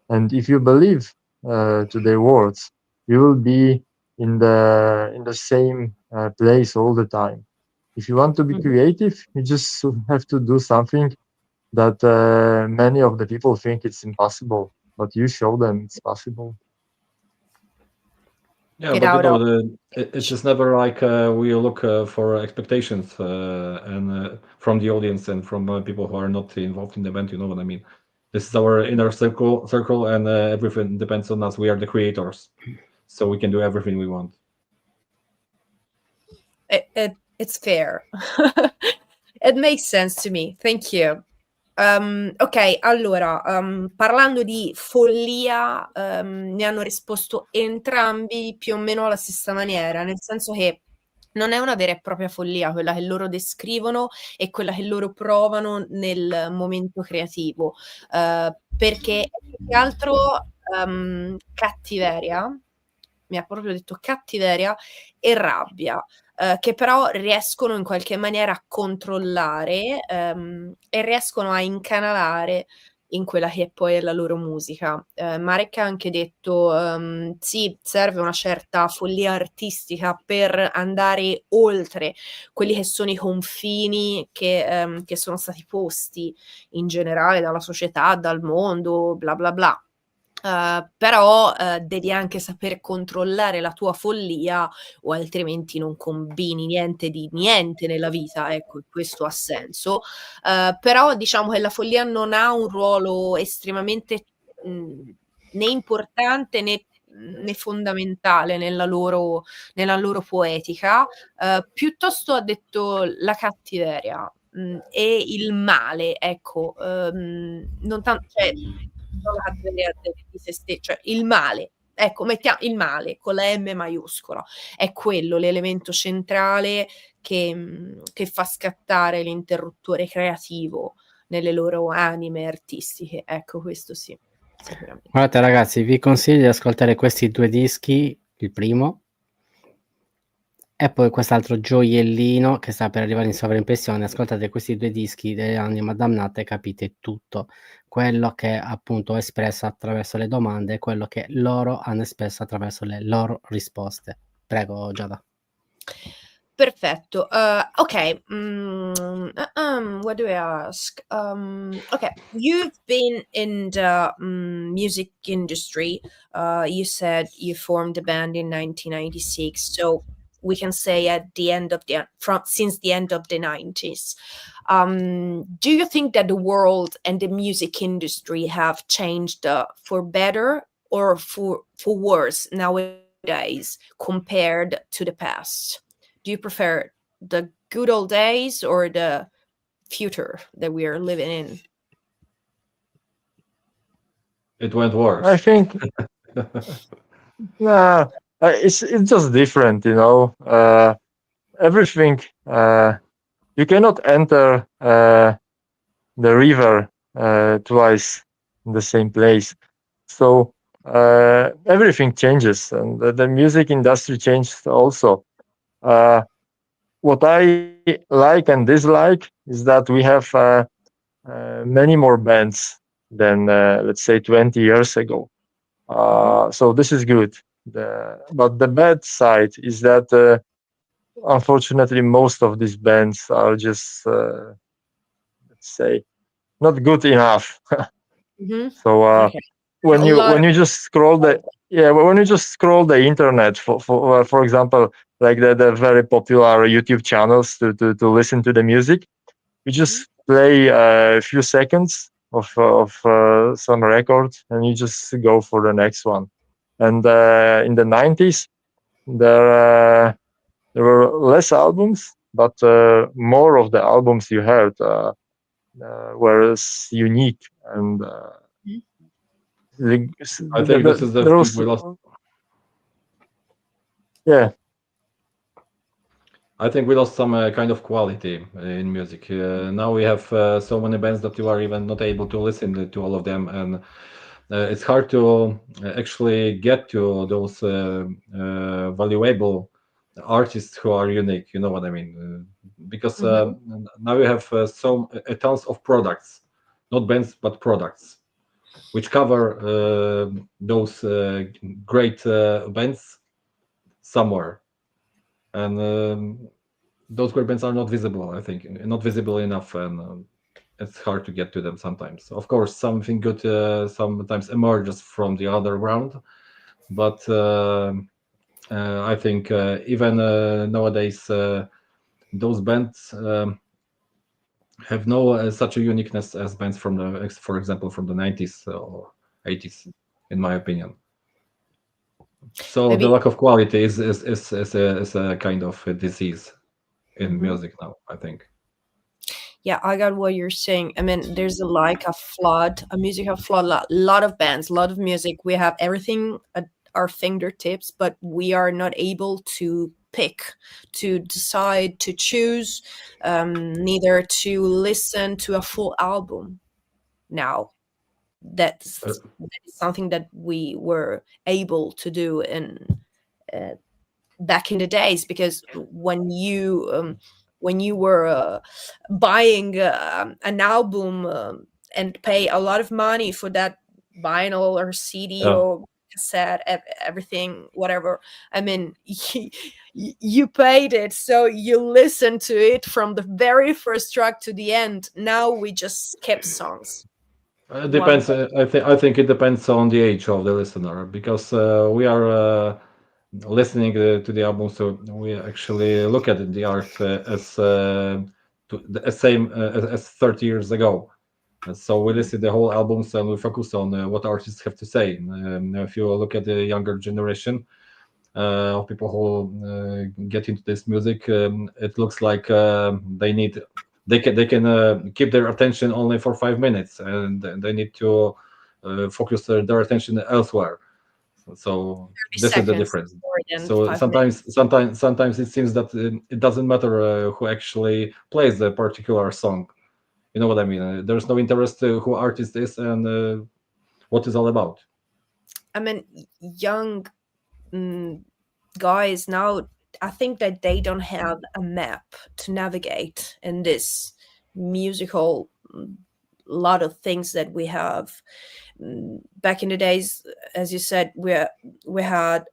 And if you believe to their words, you will be in the same place all the time. If you want to be creative, you just have to do something that many of the people think it's impossible, but you show them it's possible. Yeah, get but out of it is never like we look for expectations and from the audience and from people who are not involved in the event. You know what I mean? This is our inner circle, and everything depends on us. We are the creators, so we can do everything we want. it's fair. It makes sense to me. Thank you. Ok, allora, parlando di follia, ne hanno risposto entrambi più o meno alla stessa maniera, nel senso che non è una vera e propria follia quella che loro descrivono e quella che loro provano nel momento creativo, perché è più che altro cattiveria, mi ha proprio detto cattiveria e rabbia. Che però riescono in qualche maniera a controllare e riescono a incanalare in quella che poi è la loro musica. Marek ha anche detto sì, serve una certa follia artistica per andare oltre quelli che sono i confini che sono stati posti in generale dalla società, dal mondo, bla bla bla. Però devi anche saper controllare la tua follia o altrimenti non combini niente di niente nella vita, ecco, questo ha senso. Però diciamo che la follia non ha un ruolo estremamente né importante né fondamentale nella loro poetica, piuttosto ha detto la cattiveria e il male, ecco, non tanto, cioè, non la cattiveria di se stesso, cioè il male. Ecco, mettiamo il male con la M maiuscola. È quello l'elemento centrale che fa scattare l'interruttore creativo nelle loro anime artistiche. Ecco, questo sì, sicuramente. Guardate ragazzi, vi consiglio di ascoltare questi due dischi, il primo, e poi quest'altro gioiellino che sta per arrivare in sovraimpressione. Ascoltate questi due dischi dell'Anima Damnata e capite tutto quello che appunto ho espresso attraverso le domande e quello che loro hanno espresso attraverso le loro risposte. Prego Giada. Perfetto. Okay. What do I ask? Okay. You've been in the music industry. You said you formed a band in 1996. So we can say at the end of since the end of the 90s. Do you think that the world and the music industry have changed for better or for worse nowadays compared to the past? Do you prefer the good old days or the future that we are living in? It went worse. I think it's just different, you know. Everything you cannot enter the river twice in the same place, so everything changes, and the music industry changed also. What I like and dislike is that we have many more bands than let's say 20 years ago. So this is good. But the bad side is that unfortunately most of these bands are just say, not good enough. Mhm. So Okay. when A lot you just scroll when you just scroll the internet for example, like the very popular YouTube channels to listen to the music, you just play a few seconds of some record and you just go for the next one. And in the 90s, there were less albums, but more of the albums you heard were unique. And I think this is the there thing was, we lost. yeah. I think we lost some kind of quality in music. Now we have so many bands that you are even not able to listen to all of them, and it's hard to actually get to those valuable artists who are unique. You know what I mean? Because now you have tons of products, not bands but products, which cover those great bands somewhere, and those great bands are not visible. I think not visible enough, and it's hard to get to them sometimes. Of course, something good sometimes emerges from the underground, but I think even nowadays those bands have no such a uniqueness as bands from for example, from the 90s or 80s, in my opinion. So Maybe the lack of quality is a kind of a disease in music now, I think. yeah, I got what you're saying. I mean, there's a flood, a musical flood, lot of bands, a lot of music. We have everything at our fingertips, but we are not able to pick, to decide, to choose, neither to listen to a full album now. That is something that we were able to do in back in the days, because when you were buying an album and pay a lot of money for that vinyl or CD or cassette, everything, whatever. I mean, you paid it, so you listen to it from the very first track to the end. Now we just skip songs. It depends. I think it depends on the age of the listener, because we are listening to the album, so we actually look at the art as the same as 30 years ago. So we listen the whole albums and we focus on what artists have to say. If you look at the younger generation of people who get into this music, it looks like they can keep their attention only for 5 minutes, and they need to focus their attention elsewhere. So this is the difference. So sometimes it seems that it doesn't matter who actually plays the particular song. You know what I mean? There's no interest who artist is and what is all about. I mean, young guys now, I think that they don't have a map to navigate in this musical lot of things that we have. Back in the days, as you said, we had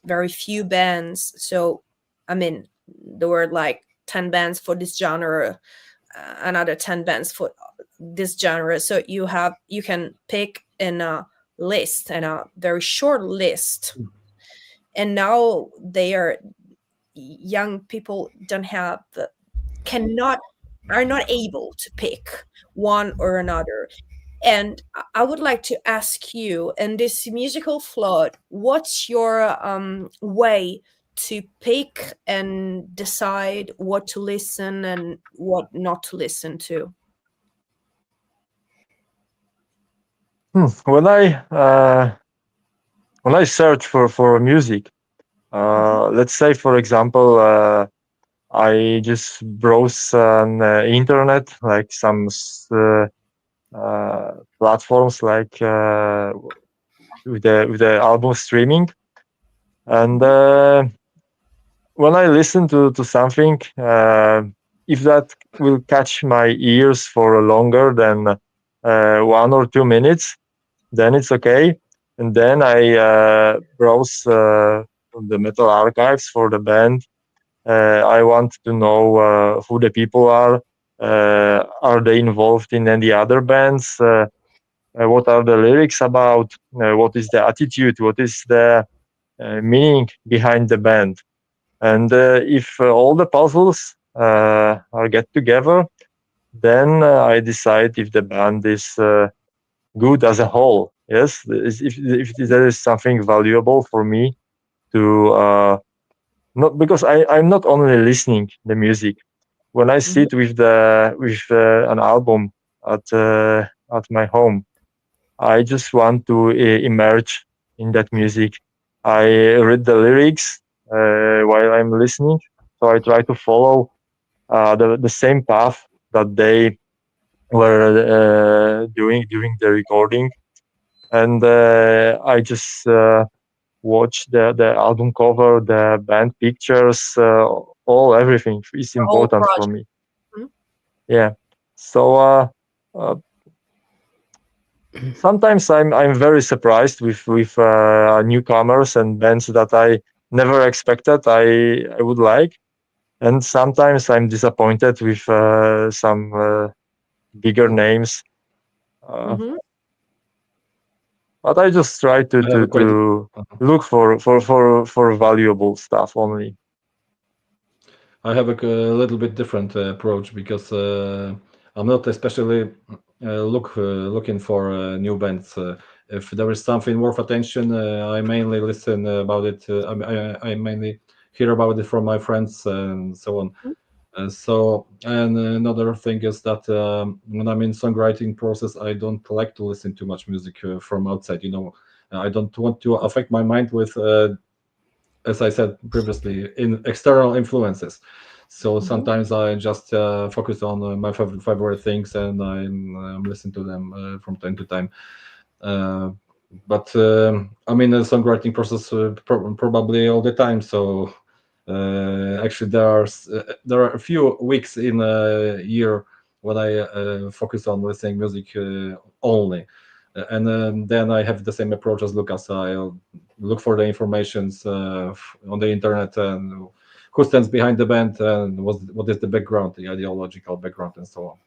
very few bands. So I mean, there were like 10 bands for this genre, another 10 bands for this genre. So you can pick in a list, and a very short list. And now young people are not able to pick one or another. And I would like to ask you, in this musical flood, what's your way to pick and decide what to listen and what not to listen to? When I search for music, let's say, for example, I just browse on internet, like some platforms, like with the album streaming, and when I listen to something, if that will catch my ears for longer than 1 or 2 minutes, then it's okay. And then I browse the metal archives for the band. I want to know who the people are, Are they involved in any other bands? What are the lyrics about? What is the attitude? What is the meaning behind the band? And if all the puzzles are get together, then I decide if the band is good as a whole. Yes, if there is something valuable for me to not, because I'm not only listening the music. When I sit with an album at my home, I just want to immerse in that music. I read the lyrics while I'm listening, so I try to follow the same path that they were doing during the recording, and I just watch the album cover, the band pictures, everything is The whole important for project. me. Mhm. Yeah. So sometimes I'm very surprised with newcomers and bands that I never expected I would like, and sometimes I'm disappointed with some bigger names. Mhm. But I just try to I have a quite look for valuable stuff only. I have a little bit different approach because I'm not especially looking for new bands. If there is something worth attention, I mainly listen about it. I mainly hear about it from my friends and so on. And another thing is that when I'm in songwriting process, I don't like to listen too much music from outside. I don't want to affect my mind with as I said previously, in external influences. So sometimes I just focus on my favorite things and I'm listen to them from time to time. But I'm in a songwriting process probably all the time. So actually, there are a few weeks in a year when I focus on listening music only. And then I have the same approach as Lucas. I'll look for the informations on the internet and who stands behind the band and what is the background, the ideological background, and so on.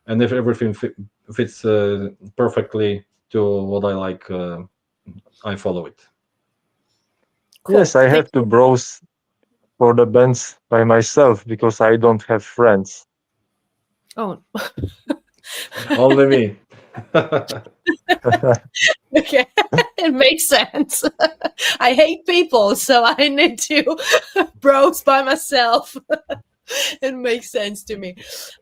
And if everything fits perfectly to what I like, I follow it. Cool. Yes, I have to browse for the bands by myself because I don't have friends. Oh. Only me. Okay, it makes sense. I hate people, so I need to browse by myself. It makes sense to me.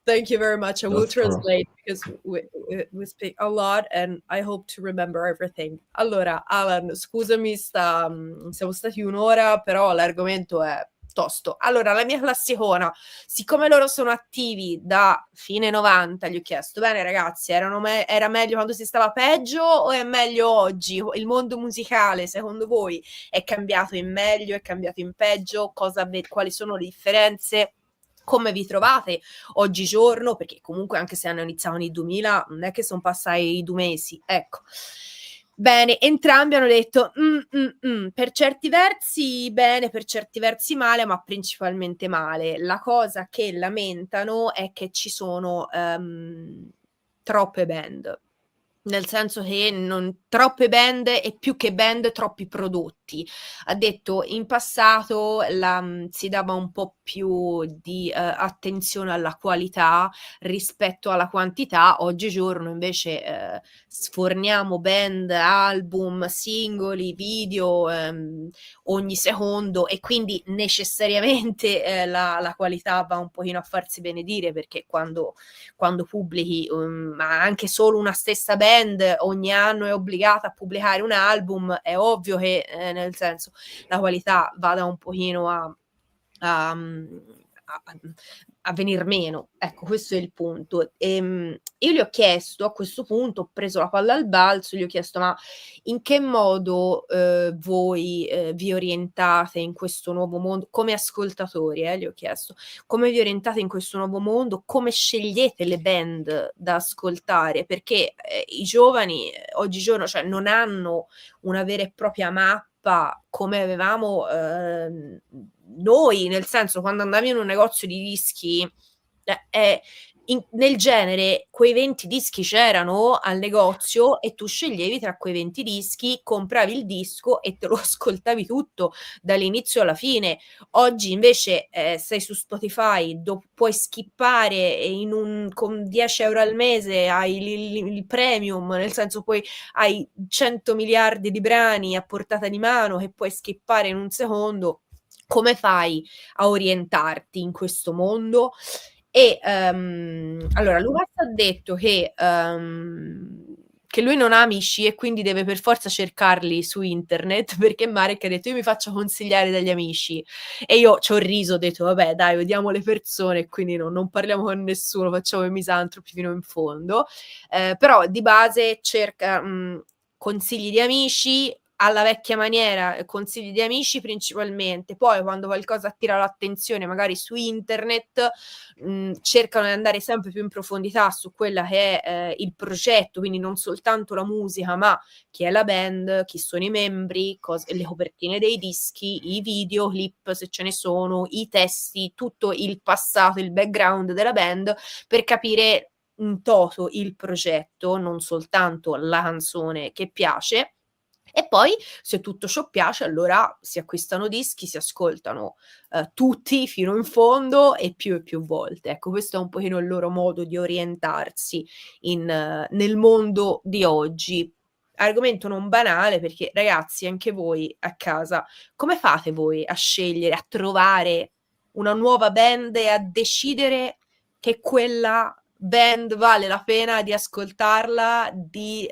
Thank you very much. I will That's true. translate because we speak a lot and I hope to remember everything. Allora, Alan, scusami, siamo stati un'ora, però l'argomento è tosto. Allora, la mia classicona, siccome loro sono attivi da fine 90, gli ho chiesto, bene ragazzi, era meglio quando si stava peggio o è meglio oggi? Il mondo musicale, secondo voi, è cambiato in meglio, è cambiato in peggio? Quali sono le differenze? Come vi trovate oggigiorno? Perché comunque anche se hanno iniziato nei 2000, non è che sono passati 2 mesi, ecco. Bene, entrambi hanno detto per certi versi bene, per certi versi male, ma principalmente male. La cosa che lamentano è che ci sono troppe band. Nel senso che troppe band e più che band troppi prodotti. Ha detto in passato si dava un po' più di attenzione alla qualità rispetto alla quantità, oggigiorno invece sforniamo band, album, singoli, video ogni secondo e quindi necessariamente la qualità va un pochino a farsi benedire, perché quando pubblichi ma anche solo una stessa band ogni anno è obbligata a pubblicare un album, è ovvio che nel senso la qualità vada un pochino a venir meno. Ecco, questo è il punto. Io gli ho chiesto, a questo punto ho preso la palla al balzo, gli ho chiesto ma in che modo voi vi orientate in questo nuovo mondo, come ascoltatori, gli ho chiesto, come vi orientate in questo nuovo mondo, come scegliete le band da ascoltare, perché i giovani oggigiorno cioè, non hanno una vera e propria mappa come avevamo noi, nel senso quando andavi in un negozio di dischi nel genere quei 20 dischi c'erano al negozio e tu sceglievi tra quei 20 dischi, compravi il disco e te lo ascoltavi tutto dall'inizio alla fine. Oggi invece sei su Spotify, puoi skippare con 10 euro al mese, hai il premium, nel senso poi hai 100 miliardi di brani a portata di mano che puoi skippare in un secondo. Come fai a orientarti in questo mondo? E allora Lucas ha detto che lui non ha amici e quindi deve per forza cercarli su internet, perché Marek ha detto io mi faccio consigliare dagli amici, e io ci ho riso, ho detto vabbè dai, vediamo le persone, quindi non parliamo con nessuno, facciamo i misantropi fino in fondo, però di base cerca consigli di amici alla vecchia maniera, consigli di amici principalmente. Poi quando qualcosa attira l'attenzione magari su internet, cercano di andare sempre più in profondità su quella che è il progetto, quindi non soltanto la musica, ma chi è la band, chi sono i membri, le copertine dei dischi, i videoclip se ce ne sono, i testi, tutto il passato, il background della band, per capire in toto il progetto, non soltanto la canzone che piace. E poi, se tutto ciò piace, allora si acquistano dischi, si ascoltano tutti fino in fondo e più volte. Ecco, questo è un pochino il loro modo di orientarsi nel mondo di oggi. Argomento non banale, perché ragazzi, anche voi a casa, come fate voi a scegliere, a trovare una nuova band e a decidere che quella band vale la pena di ascoltarla, di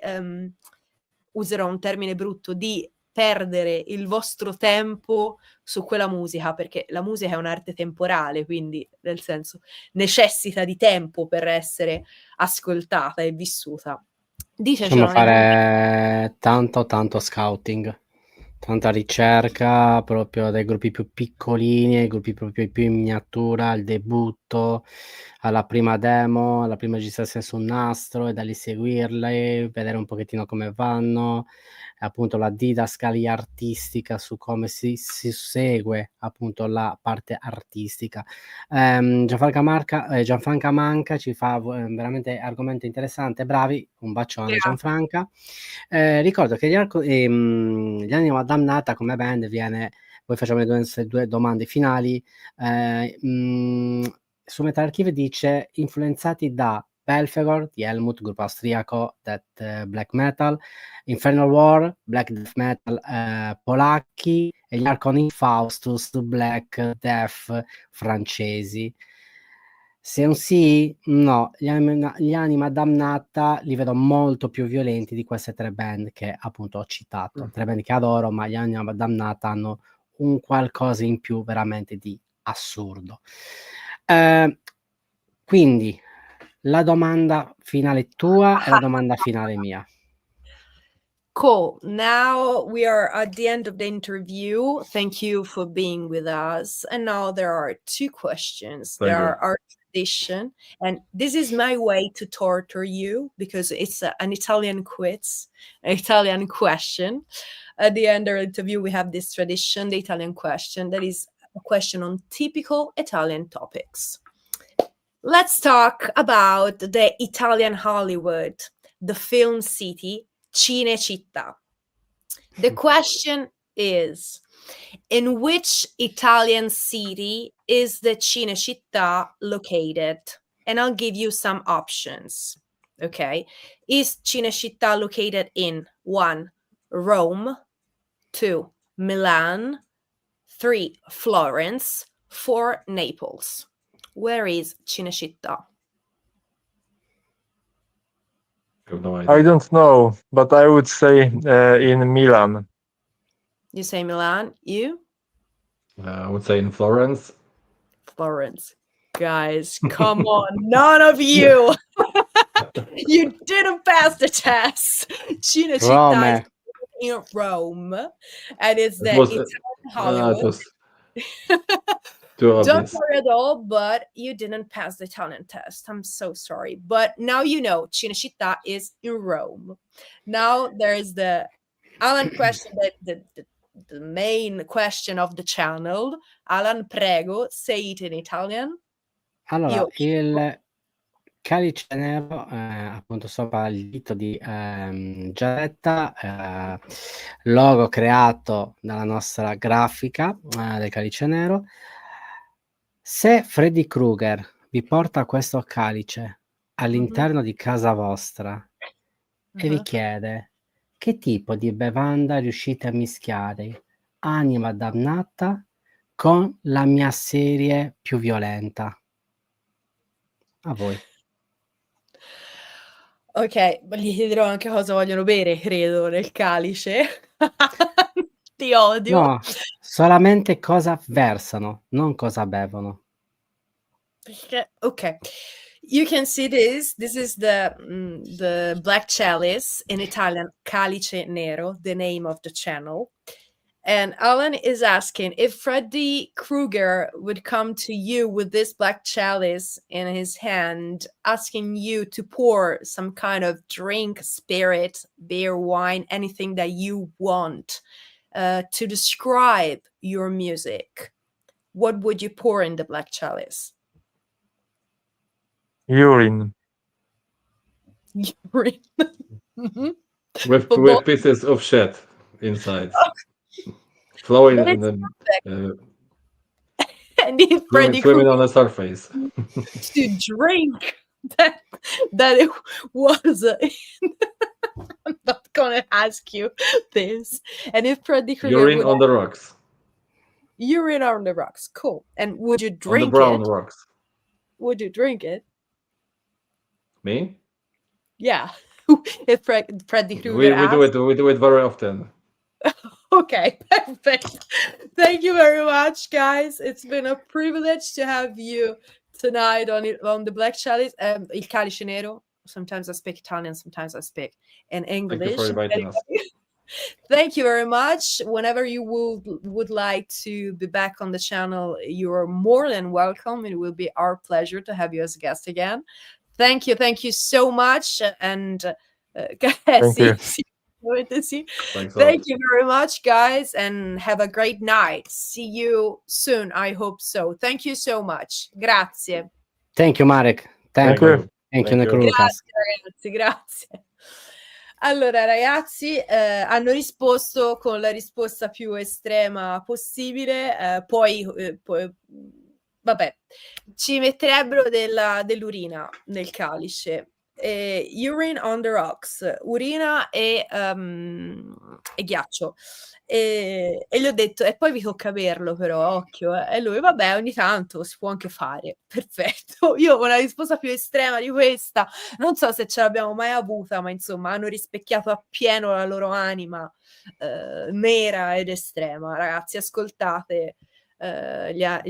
userò un termine brutto, di perdere il vostro tempo su quella musica, perché la musica è un'arte temporale, quindi nel senso necessita di tempo per essere ascoltata e vissuta. Diciamo fare tanto scouting, tanta ricerca proprio dai gruppi più piccolini ai gruppi proprio più in miniatura, al debutto, alla prima demo, alla prima registrazione su un nastro, e da lì seguirle, vedere un pochettino come vanno, appunto la didascalia artistica su come si segue appunto la parte artistica. Gianfranca Manca ci fa veramente argomento interessante, bravi, un bacione Gianfranca. Ricordo che gli Anima Damnata come band viene, poi facciamo le due domande finali, su Metal Archive dice influenzati da Belfegor di Helmut, gruppo austriaco death black metal, Infernal War, black death metal polacchi, e gli Archon Faustus, black death francesi. Se è un sì, no, gli Anima Damnata li vedo molto più violenti di queste tre band che appunto ho citato, tre band che adoro, ma gli Anima Damnata hanno un qualcosa in più veramente di assurdo. Quindi la domanda finale tua e la domanda finale mia. Cool. Now we are at the end of the interview. Thank you for being with us. And now there are two questions. There are our tradition, and this is my way to torture you because it's an Italian quiz, an Italian question. At the end of the interview, we have this tradition, the Italian question, that is a question on typical Italian topics. Let's talk about the Italian Hollywood, the film city, Cinecittà. The question is, in which Italian city is the Cinecittà located? And I'll give you some options. Okay. Is Cinecittà located in 1, Rome, 2, Milan, 3, Florence, 4, Naples? Where is Cinecittà? I don't know, but I would say in Milan. You say Milan. You? I would say in Florence. Florence. Guys, come on. None of you. You didn't pass the test. Cinecittà is in Rome. And it's the Italian Hollywood. Don't worry at all, but you didn't pass the Italian test. I'm so sorry. But now you know Cinecittà is in Rome. Now there's the Alan question, the main question of the channel. Alan, prego, say it in Italian. Allora, Io il Calice Nero, appunto sopra il dito di Giaretta, logo creato dalla nostra grafica del Calice Nero. Se Freddy Krueger vi porta questo calice all'interno di casa vostra e vi chiede che tipo di bevanda riuscite a mischiare Anima Damnata con la mia serie più violenta, a voi. Ok, ma gli chiederò anche cosa vogliono bere, credo, nel calice. Ti odio. No, solamente cosa versano, non cosa bevono. Okay. You can see this. This is the black chalice, in Italian Calice Nero, the name of the channel. And Alan is asking if Freddy Krueger would come to you with this black chalice in his hand, asking you to pour some kind of drink, spirit, beer, wine, anything that you want, to describe your music. What would you pour in the black chalice? Urine. Urine. Mhm. With For both. pieces of shit inside, flowing But and it's then perfect. And if Freddy swimming on Krueger the surface. to drink that it was I'm not gonna ask you this. And if Freddy Krueger Urine would on the rocks, urine on the rocks, cool. And would you on the drink brown it? rocks. Would you drink it? Me? Yeah. If Freddy Krueger We asked. do it very often. Okay, perfect. Thank you very much, guys. It's been a privilege to have you tonight on the Black Chalice, il Calice Nero. Sometimes I speak Italian, sometimes I speak in English. Thank you for inviting us. Thank you very much. Whenever you would like to be back on the channel, you are more than welcome. It will be our pleasure to have you as a guest again. Thank you so much. And Thank you. Thanks a Thank lot. you very much, guys, and have a great night. See you soon. I hope so. Thank you so much. Grazie. Thank you, Marek. Thank you. Thank you, Thank you. Necrucas. Grazie, ragazzi, grazie. Allora, ragazzi, hanno risposto con la risposta più estrema possibile, poi vabbè, ci metterebbero dell'urina nel calice. Urine on the rocks, urina e ghiaccio. E gli ho detto, e poi vi tocca berlo però, occhio. E lui, vabbè, ogni tanto si può anche fare. Perfetto. Io con la risposta più estrema di questa, non so se ce l'abbiamo mai avuta, ma insomma hanno rispecchiato appieno la loro anima nera ed estrema. Ragazzi, ascoltate questa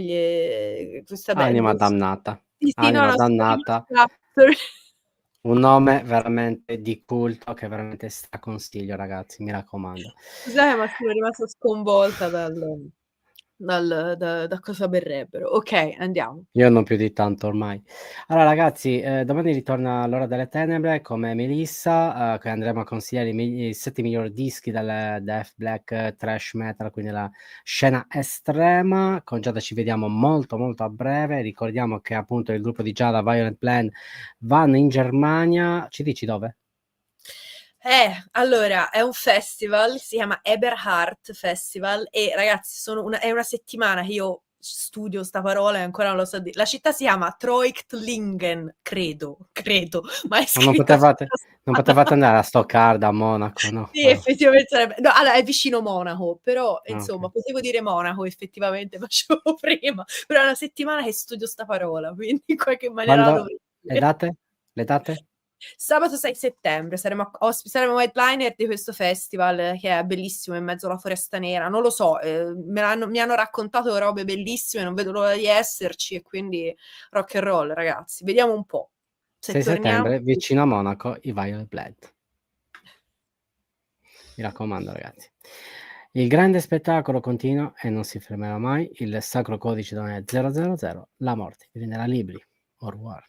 Anima band. Damnata. Sì, Anima no, Damnata. Un nome veramente di culto che veramente straconsiglio, ragazzi, mi raccomando. Scusate, ma sono rimasta sconvolta da cosa berrebbero. Ok, andiamo. Io non più di tanto ormai. Allora, ragazzi, domani ritorna l'Ora delle Tenebre come Melissa, che andremo a consigliare i 7 migliori dischi del death, black, thrash metal, quindi la scena estrema. Con Giada ci vediamo molto molto a breve. Ricordiamo che appunto il gruppo di Giada, Violent Plan, vanno in Germania. Ci dici dove? Allora, è un festival, si chiama Eberhard Festival e ragazzi, è una settimana che io studio sta parola e ancora non lo so dire. La città si chiama Treuchtlingen, credo, ma è Non potevate andare a Stoccarda, a Monaco, no? Sì, effettivamente sarebbe. No, allora è vicino Monaco, però insomma, ok. potevo dire Monaco, effettivamente facevo prima, però è una settimana che studio sta parola, quindi in qualche maniera la Quando? dovrei Le dire. date? Le date? Sabato 6 settembre saremo headliner di questo festival che è bellissimo in mezzo alla foresta nera. Non lo so, mi hanno raccontato robe bellissime, non vedo l'ora di esserci e quindi rock and roll, ragazzi. Vediamo un po'. Se 6 torniamo. settembre, vicino a Monaco, i Violet Blood. Mi raccomando, ragazzi. Il grande spettacolo continua e non si fermerà mai. Il sacro codice non è 000, la morte vi renderà libri. Au revoir.